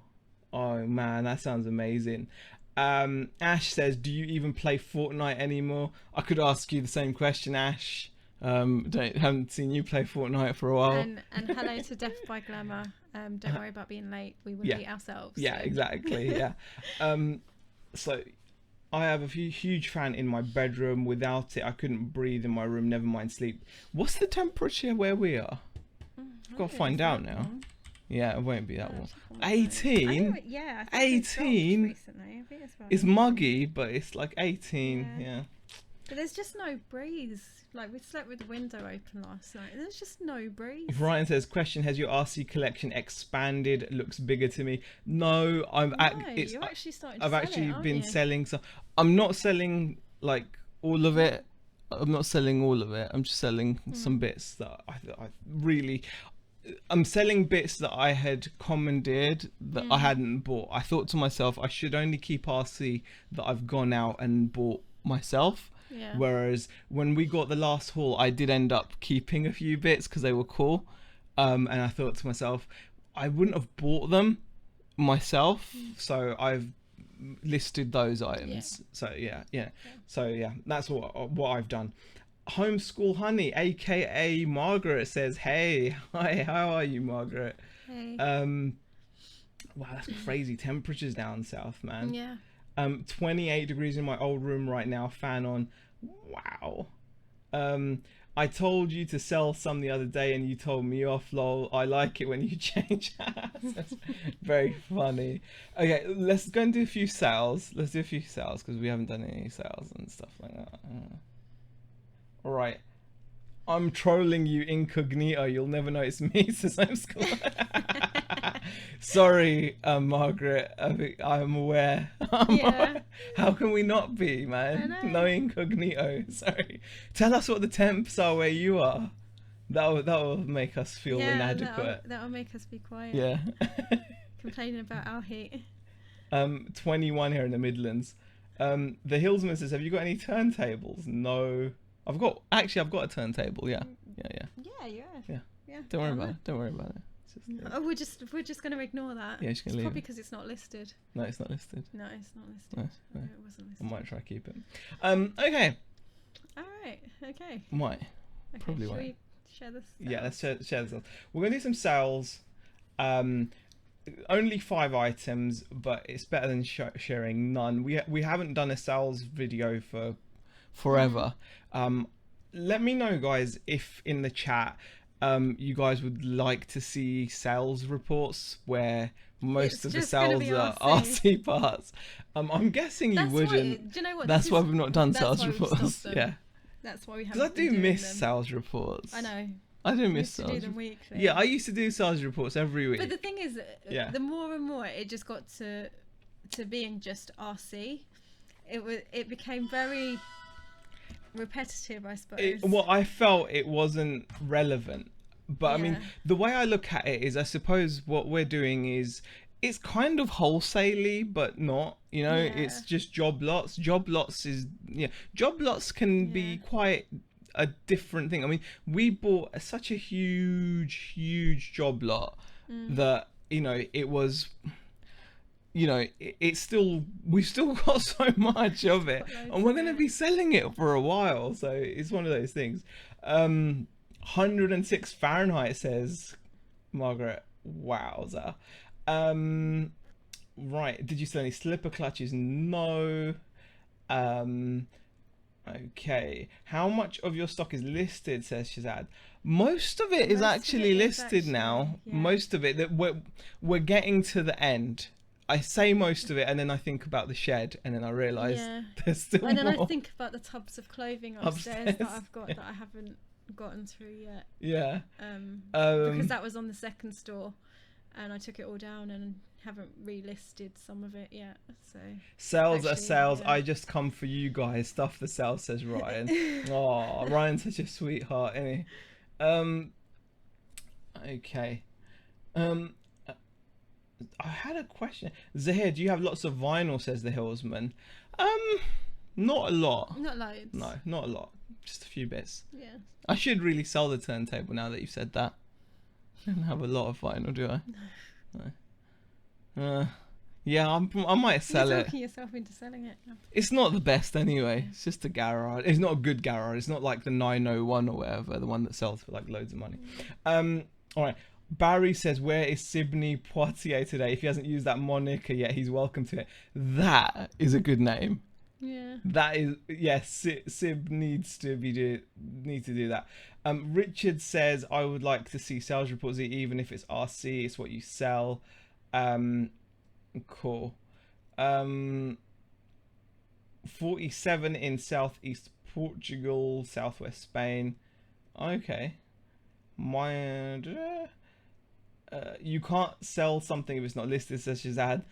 Oh man, that sounds amazing. Ash says, do you even play Fortnite anymore? I could ask you the same question, Ash. Haven't seen you play Fortnite for a while. And hello to Death by Glamour. Don't worry about being late. We will eat ourselves. Yeah, so. Exactly. Yeah. So I have a huge fan in my bedroom. Without it, I couldn't breathe in my room. Never mind sleep. What's the temperature where we are? I've got to find out now. Yeah, it won't be that warm. 18. Yeah, 18. Recently. I think it's It's muggy, but it's like 18. Yeah. But there's just no breeze. Like, we slept with the window open last night. There's just no breeze. Ryan says, question, has your RC collection expanded? It looks bigger to me. No, you're actually starting to I've sell actually it, been you? selling some. I'm not selling like all of it. I'm not selling all of it. I'm just selling some bits that I really... I'm selling bits that I had commandeered that I hadn't bought. I thought to myself, I should only keep RC that I've gone out and bought myself. Yeah. Whereas when we got the last haul, I did end up keeping a few bits because they were cool. And I thought to myself, I wouldn't have bought them myself. So I've listed those items. So yeah. So yeah, that's what I've done. Homeschool Honey, aka Margaret, says, hey, hi, how are you, Margaret? Hey. Wow, that's crazy temperatures down south, man. Yeah. 28 degrees in my old room right now, fan on. Wow. I told you to sell some the other day and you told me off, lol. I like it when you change. That's very funny. Okay, let's go and do a few sales. Let's do a few sales because we haven't done any sales and stuff like that. All right. I'm trolling you incognito. You'll never know it's me, says homeschool. Sorry, Margaret. I'm aware. How can we not be, man? No incognito. Sorry. Tell us what the temps are where you are. That'll make us feel inadequate. That'll make us be quiet. Yeah. Complaining about our heat. 21 here in the Midlands. The Hillsman says, have you got any turntables? No. I've got a turntable. Yeah. Don't worry about it. We're just gonna ignore that. Yeah, just gonna leave probably it. because it's not listed. No, it's not listed. No, it's not listed. No. It wasn't listed. I might try to keep it. Okay. All right. Okay. Might. Okay, Probably should won't. we share this? Yeah, let's share the sales. We're gonna do some sales. Only 5 items, but it's better than sharing none. We haven't done a sales video for forever. Let me know, guys, if in the chat you guys would like to see sales reports where most of the sales are RC parts. I'm guessing you wouldn't. Do you know what? That's why we've not done sales reports. Yeah. That's why we haven't. Because I do miss sales reports. I know. I do miss sales. Do them weekly. Yeah, I used to do sales reports every week. But the thing is, the more and more it just got to being just RC, it became very repetitive, I suppose. I felt it wasn't relevant. But I mean, the way I look at it is, I suppose what we're doing is, it's kind of wholesaley, but not, it's just job lots. Job lots can be quite a different thing. I mean, we bought such a huge job lot that, it was, it's still, we've still got so much of it and we're going to be selling it for a while. So it's one of those things. 106 Fahrenheit, says Margaret. Wowza. Right, did you sell any slipper clutches? No. Okay, how much of your stock is listed, says Shazad. Most of it is actually listed now. Most of it, that we're getting to the end. I say most of it, and then I think about the shed, and then I realise there's still more. And then I think about the tubs of clothing upstairs that I've got that I haven't gotten through yet. Yeah. Because that was on the second store, and I took it all down and haven't relisted some of it yet. So sales are sales. I just come for you guys. Stuff the sales, says Ryan. Oh, Ryan's such a sweetheart, isn't he? Okay. I had a question. Zahir, do you have lots of vinyl, says the Hillsman? Not a lot. Not loads. No, not a lot. Just a few bits. Yeah. I should really sell the turntable now that you've said that. I don't have a lot of vinyl, do I? No. Yeah, I might sell You're it. talking yourself into selling it. It's not the best anyway. It's just a garage. It's not a good garage. It's not like the 901 or whatever, the one that sells for like loads of money. All right. Barry says, "Where is Sibney Poitier today? If he hasn't used that moniker yet, he's welcome to it." That is a good name. Yeah. That is, yes. Sib needs to do that. Richard says, "I would like to see sales reports, even if it's RC. It's what you sell." Cool. 47 in southeast Portugal, southwest Spain. Okay. You can't sell something if it's not listed, says Shazad.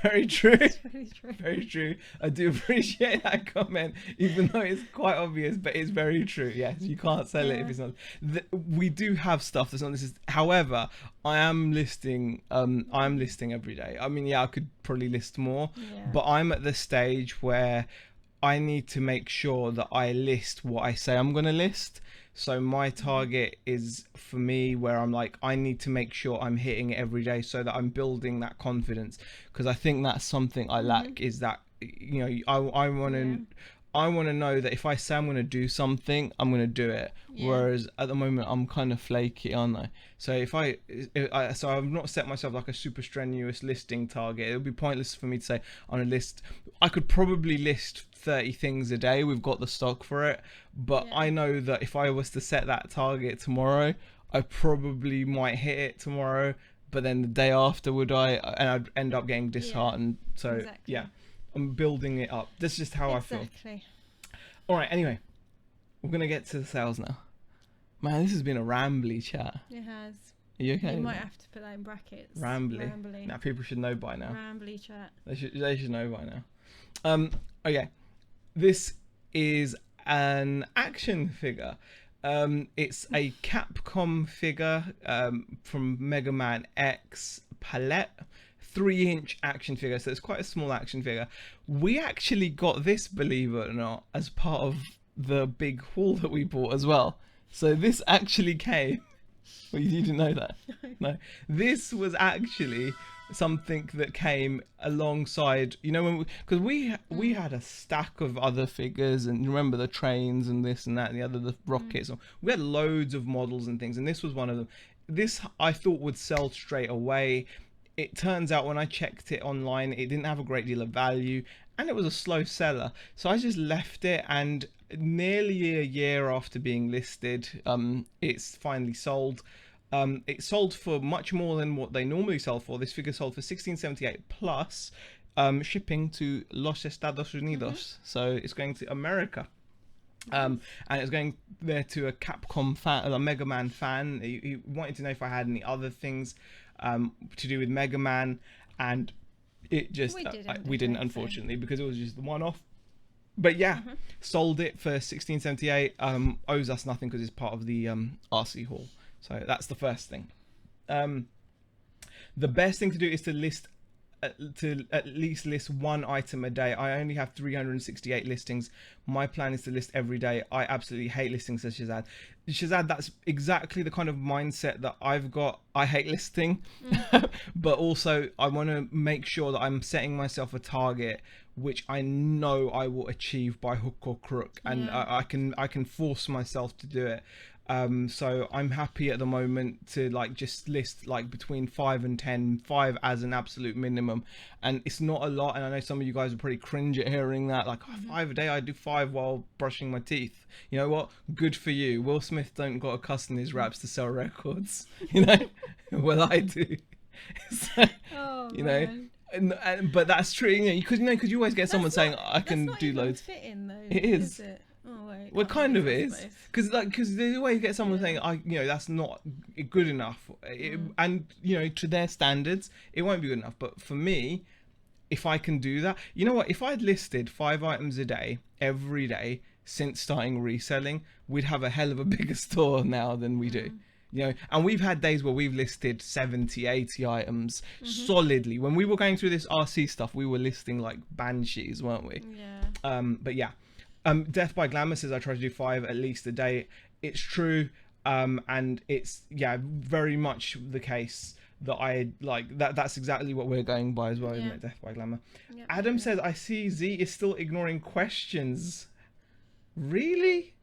Very true. Very true. Very true. I do appreciate that comment, even though it's quite obvious, but it's very true. Yes, you can't sell it if it's not. We do have stuff that's not listed. However, I am listing. I'm listing every day. I mean, yeah, I could probably list more, but I'm at the stage where I need to make sure that I list what I say I'm going to list. So my target is for me where I'm like, I need to make sure I'm hitting it every day so that I'm building that confidence, because I think that's something I lack, is that, you know, I want to know that if I say I'm going to do something, I'm going to do it. Whereas at the moment I'm kind of flaky, aren't I? So so I've not set myself like a super strenuous listing target. It would be pointless for me to say on a list. I could probably list 30 things a day. We've got the stock for it, but I know that if I was to set that target tomorrow, I probably might hit it tomorrow, but then the day after and I'd end up getting disheartened. So I'm building it up. That's just how I feel. All right, anyway, we're gonna get to the sales now. Man, this has been a rambly chat. It has. Are you okay? You might have to put that in brackets. Rambly. Now people should know by now. Rambly chat. They should know by now. Okay. This is an action figure. It's a Capcom figure from Mega Man X palette. 3-inch action figure, so it's quite a small action figure. We actually got this, believe it or not, as part of the big haul that we bought as well. So this actually came. Well, you didn't know that? No. This was actually something that came alongside, you know, because we had a stack of other figures, and remember the trains and this and that and the other, the rockets. We had loads of models and things, and this was one of them. This I thought would sell straight away. It turns out when I checked it online, it didn't have a great deal of value, and it was a slow seller. So I just left it, and nearly a year after being listed, it's finally sold. It sold for much more than what they normally sell for. This figure sold for $16.78 plus shipping to Los Estados Unidos. So it's going to America. And it's going there to a Capcom fan, a Mega Man fan. He wanted to know if I had any other things to do with Mega Man, and it just we didn't unfortunately, because it was just the one-off. But yeah, sold it for $16.78. Owes us nothing because it's part of the RC haul. So that's the first thing. The best thing to do is to at least list one item a day. I only have 368 listings. My plan is to list every day. I absolutely hate listing, says Shazad. Shazad, that's exactly the kind of mindset that I've got. I hate listing, but also I want to make sure that I'm setting myself a target which I know I will achieve by hook or crook, and I can force myself to do it. So I'm happy at the moment to like just list like between 5 and 10, 5 as an absolute minimum, and it's not a lot. And I know some of you guys are pretty cringe at hearing that, like 5 a day. I do 5 while brushing my teeth. You know what? Good for you. Will Smith don't got a cuss in his raps to sell records, you know. Well, I do. So, you know. But that's true, you know, because you always get someone saying I can do loads. Fit in, though, it is. it? Oh, wait, well, kind of is, because they always get someone saying that's not good enough, and to their standards it won't be good enough. But for me, if I can do that, you know what? If I'd listed 5 items a day every day since starting reselling, we'd have a hell of a bigger store now than we do. And we've had days where we've listed 70, 80 items solidly. When we were going through this RC stuff, we were listing like banshees, weren't we? Yeah. But yeah. Death by Glamour says I try to do 5 at least a day. It's true. And it's very much the case that I like. That's exactly what we're going by as well, isn't Yeah. it? Death by Glamour. Yep, Adam yep. says, I see Z is still ignoring questions. Really?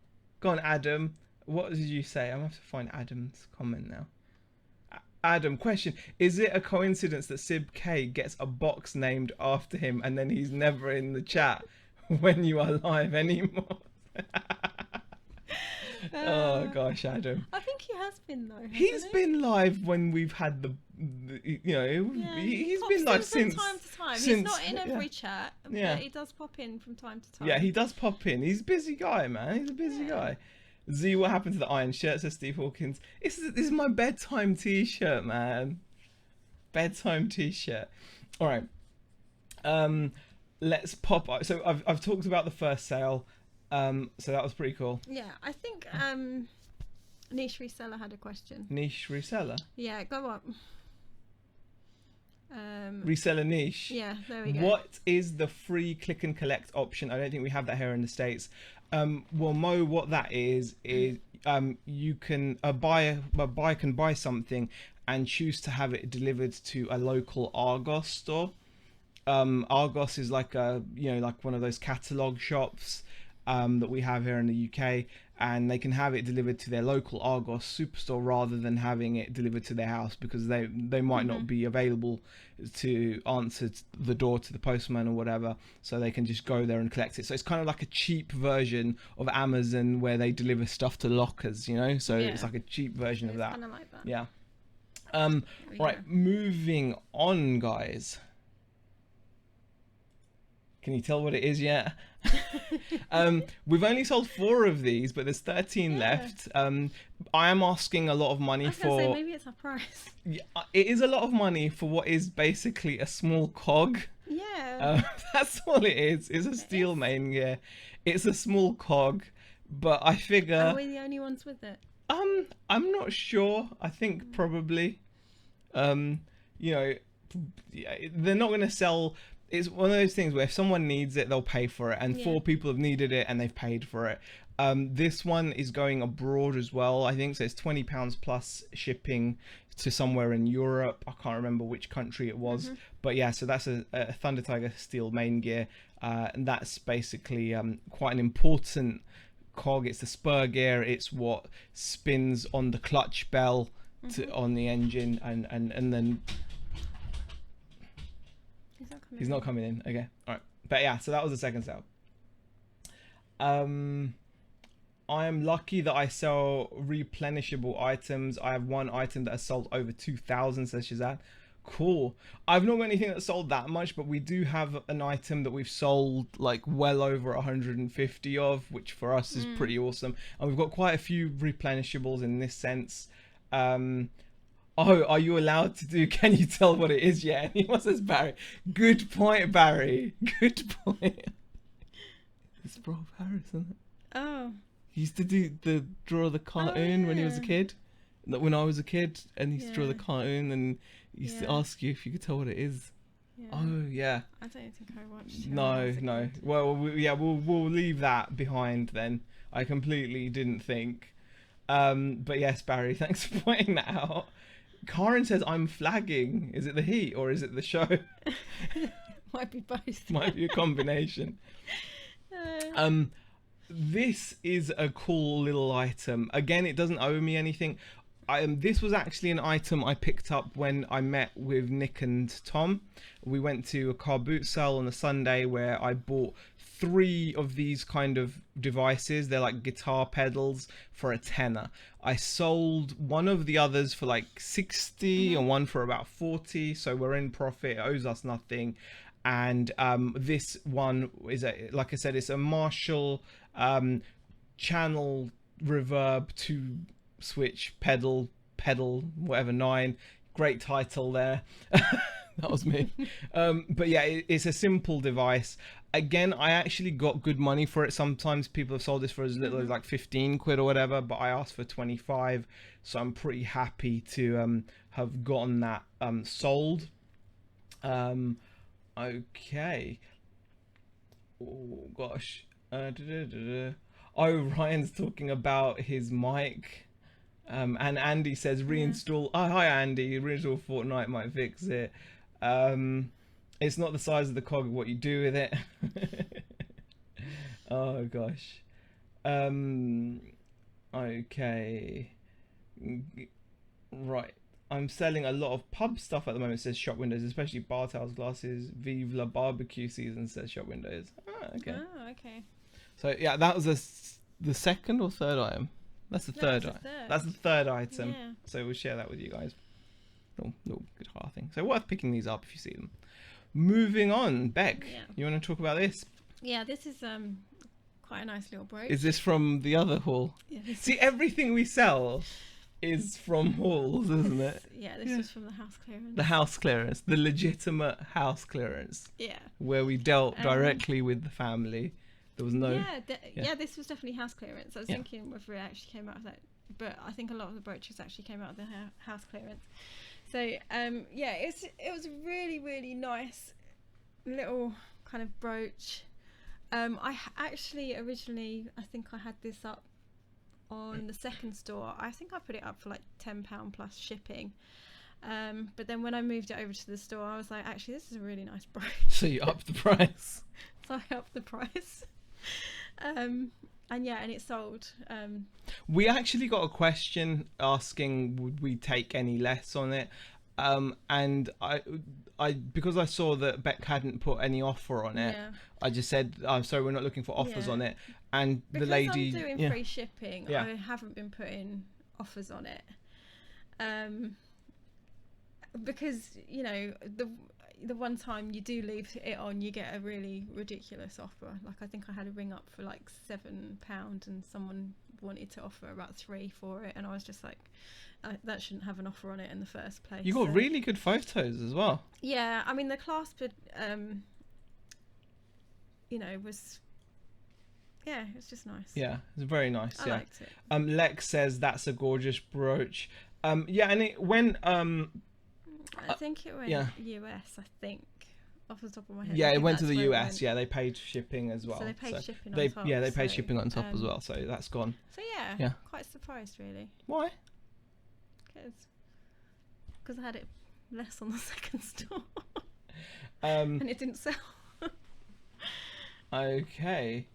Go on, Adam. What did you say? I'm going to have to find Adam's comment now. Adam, question. Is it a coincidence that Sib K gets a box named after him and then he's never in the chat when you are live anymore? Oh gosh, Adam. I think he has been though. He's been live when we've had the you know, Yeah, he's pops been live in since from time to time. since, He's not in yeah. every chat, but Yeah. he does pop in from time to time. Yeah, he does pop in. He's a busy guy, man. He's a busy guy. Z, what happened to the iron shirt? Says Steve Hawkins. This is my bedtime t-shirt, man. Bedtime t-shirt. All right. Let's pop. So I've talked about the first sale. So that was pretty cool. Yeah, I think Niche Reseller had a question. Niche reseller. Yeah, go on. Reseller niche. Yeah, there we go. What is the free click and collect option? I don't think we have that here in the States. Well, Mo, what that is you can a buyer can buy something and choose to have it delivered to a local Argos store. Argos is like like one of those catalog shops that we have here in the UK, and they can have it delivered to their local Argos superstore rather than having it delivered to their house, because they might not be available to answer the door to the postman or whatever, so they can just go there and collect it. So it's kind of like a cheap version of Amazon where they deliver stuff to lockers, so it's like a cheap version of that. Kind of like that. Yeah. Right, moving on, guys. Can you tell what it is yet? We've only sold 4 of these, but there's 13 left. I am asking a lot of money for. Say, maybe it's a price. Yeah, it is a lot of money for what is basically a small cog. Yeah. That's all it is. It's a steel main gear. It's a small cog, but I figure. Are we the only ones with it? I'm not sure. I think probably. They're not going to sell. It's one of those things where if someone needs it, they'll pay for it, and 4 people have needed it and they've paid for it. This one is going abroad as well, I think, so it's £20 plus shipping to somewhere in Europe. I can't remember which country it was, but yeah, so that's a Thunder Tiger steel main gear, and that's basically quite an important cog. It's the spur gear. It's what spins on the clutch bell on the engine, and then. He's not coming in. Okay, all right. But yeah, so that was the second sale. I am lucky that I sell replenishable items. I have one item that has sold over 2,000, says Shazad. Cool. I've not got anything that sold that much, but we do have an item that we've sold like well over 150 of, which for us is pretty awesome. And we've got quite a few replenishables in this sense. Oh, are you allowed to do? Can you tell what it is yet? Anyone says Barry. Good point, Barry. Good point. It's Rob Harris, isn't it? Oh. He used to draw the cartoon when he was a kid. When I was a kid, and he used to draw the cartoon, and he used to ask you if you could tell what it is. Yeah. Oh yeah. I don't think I watched. No. Well, we'll leave that behind then. I completely didn't think. But yes, Barry, thanks for pointing that out. Karen says I'm flagging. Is it the heat or is it the show? Might be both. Might be a combination. This is a cool little item. Again, it doesn't owe me anything. This was actually an item I picked up when I met with Nick and Tom. We went to a car boot sale on a Sunday where I bought 3 of these kind of devices. They're like guitar pedals for a tenner. I sold one of the others for like 60 and one for about 40, so we're in profit. It owes us nothing. And this one is like I said, it's a Marshall channel reverb 2 switch pedal whatever 9. Great title there. That was me. But yeah, it's a simple device. Again, I actually got good money for it. Sometimes people have sold this for as little as like 15 quid or whatever, but I asked for 25, so I'm pretty happy to have gotten that sold. Okay. Oh gosh. Oh, Ryan's talking about his mic. And Andy says reinstall. Oh, hi Andy. Reinstall Fortnite might fix it. It's not the size of the cog, what you do with it. Oh gosh. Okay. Right. I'm selling a lot of pub stuff at the moment, says Shop Windows, especially bar towels, glasses. Vive la barbecue season, says Shop Windows. Ah, okay. Oh, okay. So yeah, that was the second or third item. That's the third item. That's the third item. Yeah. So we'll share that with you guys. Little guitar thing. So worth picking these up if you see them. Moving on, Beck. Yeah. You want to talk about this? Yeah, this is quite a nice little brooch. Is this from the other haul? Yeah, See, everything we sell is from hauls, isn't it? Yeah, this was from the house clearance. The house clearance, the legitimate house clearance. Yeah. Where we dealt directly with the family. There was no. Yeah, this was definitely house clearance. I was thinking whether it actually came out of that, but I think a lot of the brooches actually came out of the house clearance. So yeah, it was a really, really nice little kind of brooch. I actually originally, I think I had this up on the second store. I think I put it up for like £10 plus shipping. But then when I moved it over to the store, I was like, actually, this is a really nice brooch. So you upped the price. So I upped the price. And yeah, and it sold. We actually got a question asking, would we take any less on it? And I because I saw that Beck hadn't put any offer on it, I just said, "I'm sorry, we're not looking for offers on it." And because the lady, I'm doing free shipping, I haven't been putting offers on it. Because you know the one time you do leave it on, you get a really ridiculous offer. Like I think I had a ring up for like £7, and someone wanted to offer about 3 for it, and I was just like, that shouldn't have an offer on it in the first place. You got really good photos as well. Yeah, I mean the clasp, you know, was. Yeah, it's just nice. Yeah, it's very nice. I liked it. Lex says that's a gorgeous brooch. Yeah, and it went. I think it went US. I think off the top of my head. Yeah, it went to the US. Yeah, they paid shipping as well. So they paid shipping on top. Yeah, they paid shipping on top as well. So that's gone. So quite surprised really. Why? Because I had it less on the second store. And it didn't sell. Okay.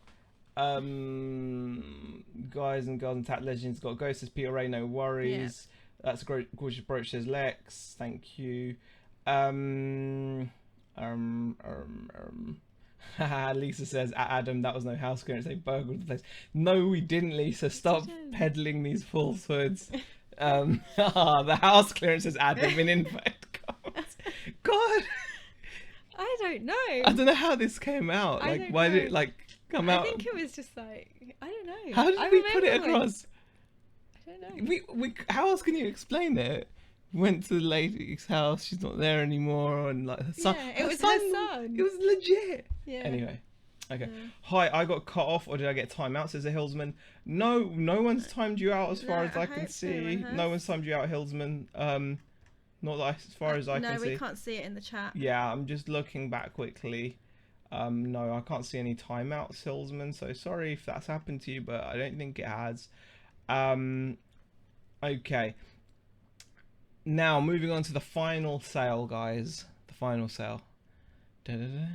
Guys and girls and Tat Legends got Ghost, says Peter Ray, no worries. That's a great gorgeous brooch, says Lex. Thank you. Lisa says, Adam, that was no house clearance, they burgled the place. No, we didn't, Lisa. Stop peddling these falsehoods. The house clearance, says Adam, in inverted commas. God. I don't know. I don't know how this came out. Like, why did it come out? I think it was just like, I don't know. How did we put it across? I don't know. We how else can you explain it? Went to the lady's house, she's not there anymore, and like her son. Yeah, it was her son. It was legit. Yeah. Anyway. Okay. Yeah. Hi, I got cut off, or did I get time out? Says a Hillsman. No one's timed you out as far as I can see. No one's timed you out, Hillsman. Not that as far as I can see. No, we can't see it in the chat. Yeah, I'm just looking back quickly. No, I can't see any timeouts, Hillsman. So sorry if that's happened to you, but I don't think it has. Okay. Now, moving on to the final sale, guys. The final sale. Da-da-da.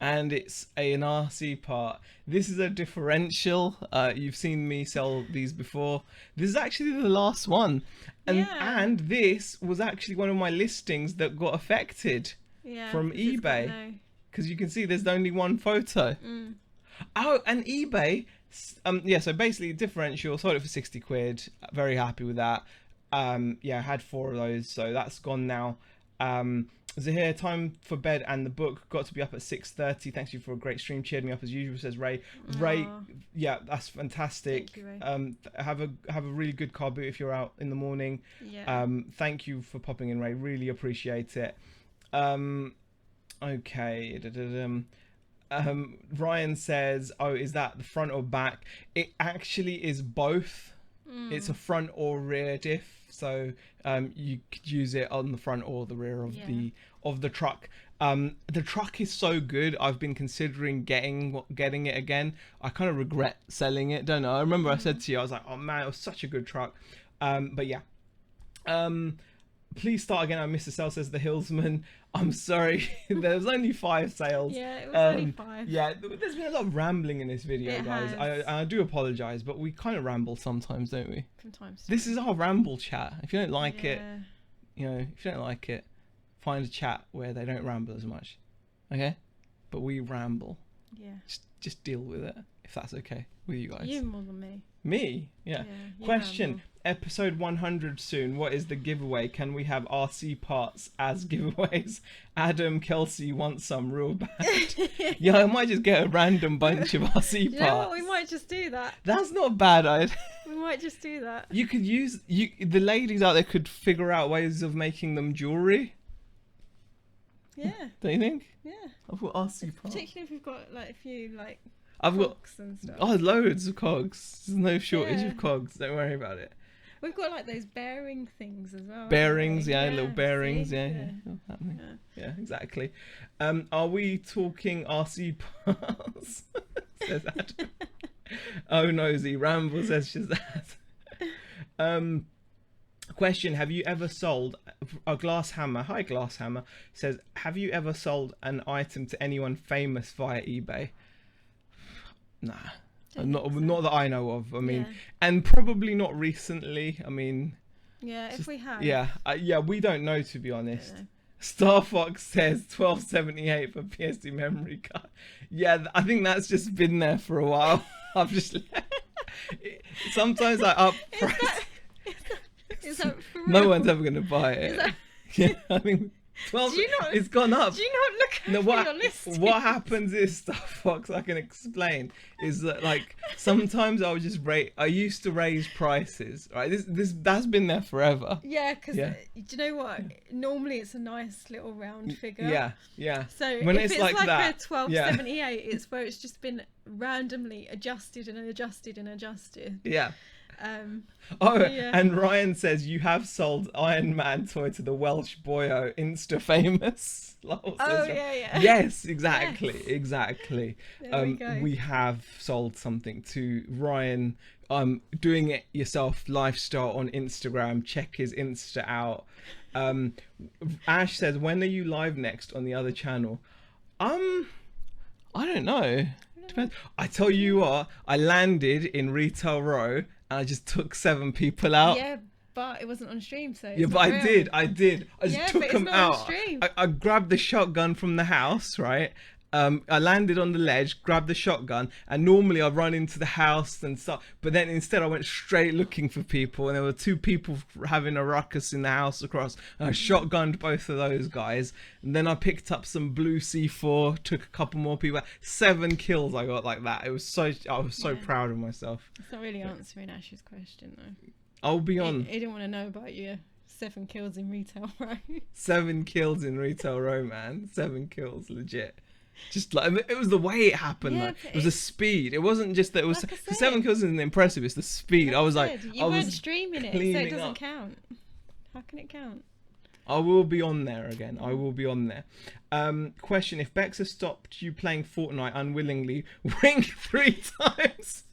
And it's an RC part. This is a differential. You've seen me sell these before. This is actually the last one. And this was actually one of my listings that got affected from eBay. Because you can see there's only one photo. Oh, and eBay... so basically differential, sold it for 60 quid. Very happy with that. I had 4 of those, so that's gone now. Zahir, time for bed and the book got to be up at 6:30. Thanks you for a great stream, cheered me up as usual, says Ray. Ray, yeah, that's fantastic. Thank you, Ray. Have a really good car boot if you're out in the morning. Thank you for popping in, Ray, really appreciate it. Okay. Ryan says, oh, is that the front or back? It actually is both. It's a front or rear diff, so you could use it on the front or the rear of the truck. The truck is so good. I've been considering getting it again. I kind of regret selling it. Don't know. I remember I said to you, I was like, oh man, it was such a good truck. But yeah. Please start again. Mr. Sell says the Hillsman. I'm sorry. There was only 5 sales. Yeah, it was only 5. Yeah, there's been a lot of rambling in this video, guys. I do apologise, but we kind of ramble sometimes, don't we? Sometimes. This is our ramble chat. If you don't like it, if you don't like it, find a chat where they don't ramble as much. Okay? But we ramble. Yeah. Just deal with it, if that's okay with you guys. You more than me. Me? Yeah. Question. Ramble. Episode 100 soon. What is the giveaway? Can we have RC parts as giveaways? Adam Kelsey wants some real bad. Yeah, I might just get a random bunch of RC parts. You know what? We might just do that. That's not a bad idea. We might just do that. You could use the ladies out there could figure out ways of making them jewelry. Yeah. Don't you think? Yeah. I've got RC parts. Particularly if we've got like a few like I've got and stuff. loads of cogs. There's no shortage of cogs. Don't worry about it. We've got like those bearing things as well. Bearings, little bearings, see? Yeah, exactly. Are we talking RC parts? Says Adam. Oh nosy, ramble says Shazad. Question: have you ever sold a Glass Hammer? Hi, Glass Hammer says, have you ever sold an item to anyone famous via eBay? Nah, not that I know of. I mean, and probably not recently. I mean, if we have. Yeah, we don't know, to be honest. Star Fox says 1278 for PSD memory card. Yeah, I think that's just been there for a while. I've just sometimes I up price. Is that for real? No one's ever going to buy it. Yeah, I mean, 12. It's gone up. Do you not look at your listing? What happens is, Star Fox, I can explain, is that like sometimes I would just I used to raise prices, right? That's been there forever. Yeah, because do you know what? Normally it's a nice little round figure. Yeah. So when if it's like that, a 1278, it's where it's just been randomly adjusted and adjusted and adjusted. Yeah. And Ryan says you have sold Iron Man toy to the Welsh boyo, Insta famous. Yes, exactly. We have sold something to Ryan. Doing it yourself lifestyle on Instagram. Check his Insta out. Ash says, when are you live next on the other channel? I don't know. Depends. I tell you what, I landed in Retail Row. I just took 7 people out. Yeah, but it wasn't on stream, so but I did. I just took them out. I grabbed the shotgun from the house, right? I landed on the ledge, grabbed the shotgun, and normally I run into the house and stuff. But then instead I went straight looking for people, and there were 2 people having a ruckus in the house across. And I shotgunned both of those guys, and then I picked up some blue C4, took a couple more people. 7 kills I got like that. I was so proud of myself. It's not really answering Ash's question though. I'll be on. He didn't want to know about your 7 kills in Retail Row. 7 kills in Retail Row, man. 7 kills, legit. Just like it was the way it happened. Yeah, like, it was the speed. It wasn't just that it was. Like 7 kills isn't impressive. It's the speed. I was like, you weren't streaming it, so it doesn't count. How can it count? I will be on there again. I will be on there. Question: if Bexa stopped you playing Fortnite unwillingly, ring 3 times.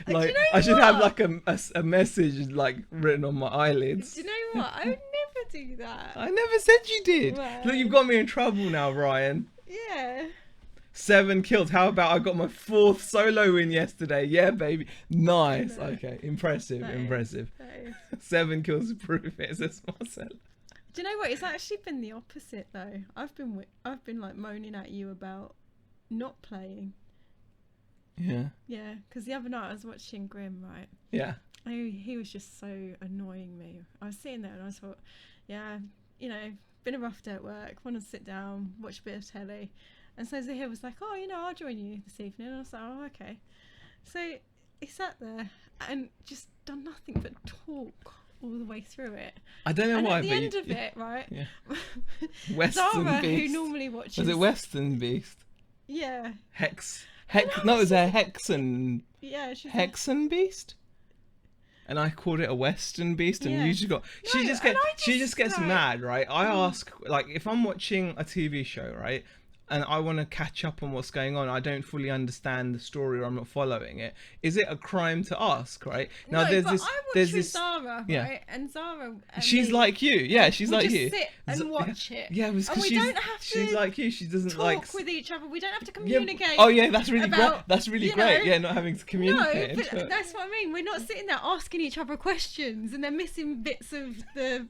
Like, you know I should have like a message like written on my eyelids. Do you know what? I would never do that. I never said you did. Well, Look, you've got me in trouble now, Ryan. Yeah. 7 kills. How about I got my 4th solo win yesterday? Yeah, baby. Nice. No. Okay. Impressive. That impressive. Is. 7 kills to prove it, says Marcel. Do you know what? It's actually been the opposite though. I've been like moaning at you about not playing. Yeah. Yeah, because the other night I was watching Grimm, right? Yeah. He was just so annoying me. I was sitting there and I thought, yeah, you know, been a rough day at work, want to sit down, watch a bit of telly. And so Zahir was like, oh, you know, I'll join you this evening. And I was like, oh, okay. So he sat there and just done nothing but talk all the way through it. I don't know and why, at the but end of it, right? Yeah. Western Zara, Beast. who normally watches... Was it Western Beast? Yeah. Hex. No, it was a Hexen. Yeah, she's Hexen beast. And I called it a Western beast, and you just got. She just gets mad, right? I ask, like, if I'm watching a TV show, right, and I want to catch up on what's going on, I don't fully understand the story, or I'm not following it. Is it a crime to ask, right? Now, I watch with Zara, right? And Zara. She's like you, yeah. She's like you. Sit and watch it. Yeah, because don't have to. She's like you. She doesn't talk with each other. We don't have to communicate. Yeah. Oh yeah, that's really great. That's really great. Yeah, not having to communicate. No, but that's what I mean. We're not sitting there asking each other questions, and they're missing bits of the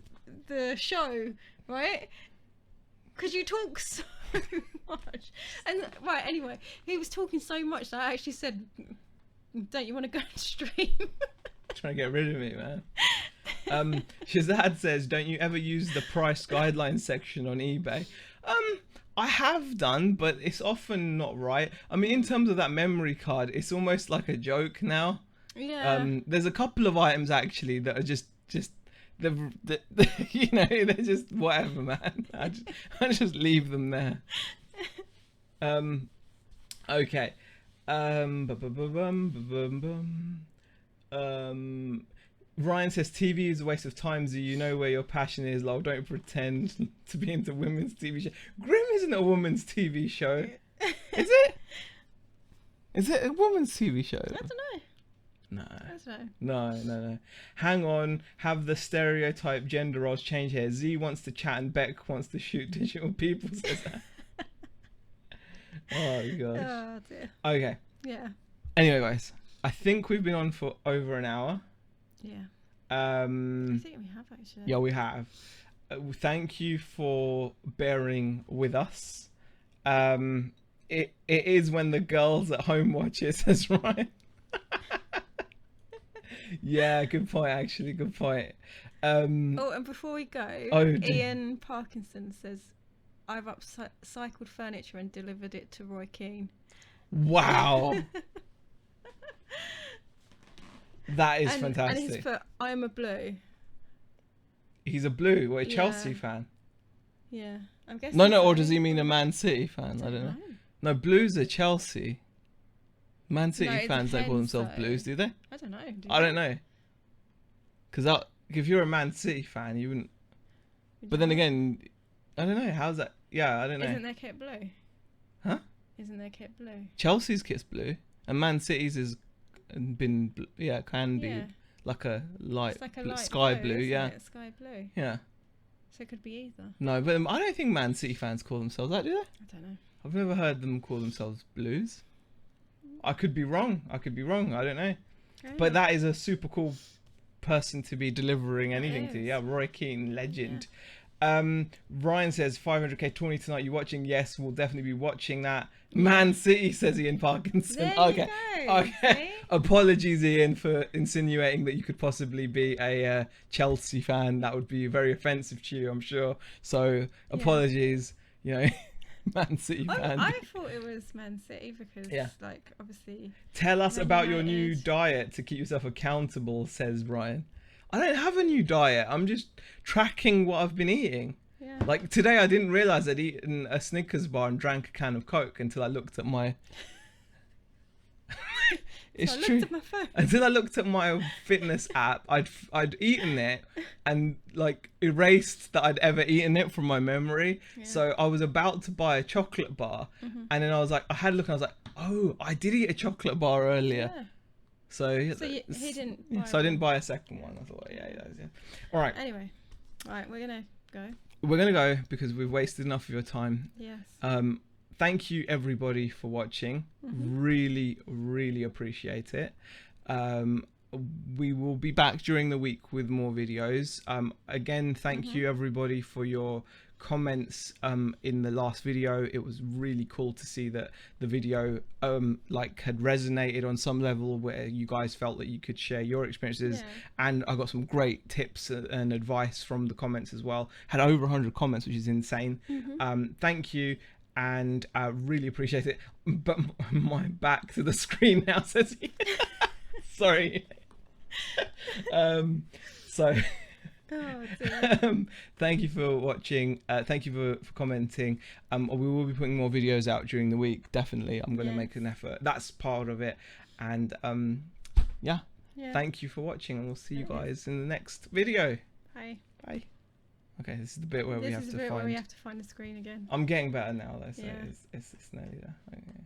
show, right? Because you talk so much. And right, anyway, he was talking so much that I actually said, "Don't you want to go and stream?" Trying to get rid of me, man. Shazad says, "Don't you ever use the price guidelines section on eBay?" I have done, but it's often not right. I mean, in terms of that memory card, it's almost like a joke now. Yeah. There's a couple of items actually that are just the you know, they're just whatever, man. I just leave them there. Okay. Ryan says TV is a waste of time. Do you know where your passion is? Lol, don't pretend to be into women's TV show. Grimm isn't a woman's TV show. Is it? Is it a woman's TV show? I don't know. No. Hang on. Have the stereotype gender roles change here. Z wants to chat and Beck wants to shoot digital people, says that. Oh gosh. Oh dear. Okay. Yeah. Anyway, guys, I think we've been on for over an hour. Yeah. I think we have actually. Yeah, we have. Thank you for bearing with us. It is when the girls at home watch it, says Ryan. Yeah, good point, actually. Good point. And before we go, Ian Parkinson says, I've upcycled furniture and delivered it to Roy Keane. Wow. That is fantastic. And he's put, I'm a blue. He's a blue? What, a Chelsea fan? Yeah. I'm guessing. No, or does he mean a Man City fan? I don't know. No, Blues are Chelsea. Man City fans don't call themselves Blues, do they? I don't know. I don't know. Because if you're a Man City fan, you wouldn't. But then again, I don't know. How's that? Yeah, I don't know. Isn't their kit blue? Huh? Isn't their kit blue? Chelsea's kit's blue, and Man City's has been can be like a light, like a light sky blue, yeah. Sky blue. Yeah. So it could be either. No, but I don't think Man City fans call themselves that, do they? I don't know. I've never heard them call themselves Blues. I could be wrong. I don't know. But that is a super cool person to be delivering anything to. Yeah, Roy Keane, legend. Yeah. Ryan says 500k tourney tonight. You watching? Yes, we'll definitely be watching that. Man City, says Ian Parkinson. Okay. Apologies, Ian, for insinuating that you could possibly be a Chelsea fan. That would be very offensive to you, I'm sure. So apologies. You know. Man City fan. I thought it was Man City because, like, obviously. Tell us about your new diet to keep yourself accountable, says Ryan. I don't have a new diet. I'm just tracking what I've been eating. Yeah. Like today, I didn't realize I'd eaten a Snickers bar and drank a can of Coke until I looked at my. It's true. At my phone. Until I looked at my fitness app, I'd eaten it and like erased that I'd ever eaten it from my memory. Yeah. So I was about to buy a chocolate bar, and then I was like, I had a look and I was like, oh, I did eat a chocolate bar earlier. Yeah. So he didn't. So I didn't buy a second one. I thought, yeah. All right. Anyway, all right, we're gonna go. We're gonna go because we've wasted enough of your time. Yes. Thank you everybody for watching. Really, really appreciate it. We will be back during the week with more videos. Again, thank you everybody for your comments in the last video. It was really cool to see that the video had resonated on some level where you guys felt that you could share your experiences, and I got some great tips and advice from the comments as well. Had over 100 comments, which is insane. Thank you. And I really appreciate it. But my back to the screen now, says he. Sorry. So Oh, dear. Thank you for watching. Thank you for commenting. We will be putting more videos out during the week. Definitely, I'm going to make an effort. That's part of it. And yeah. Thank you for watching, and we'll see you guys in the next video. Bye. Bye. Okay, this is the bit where we have to find. Where we have to find the screen again. I'm getting better now, though. So it's nearly there. Okay.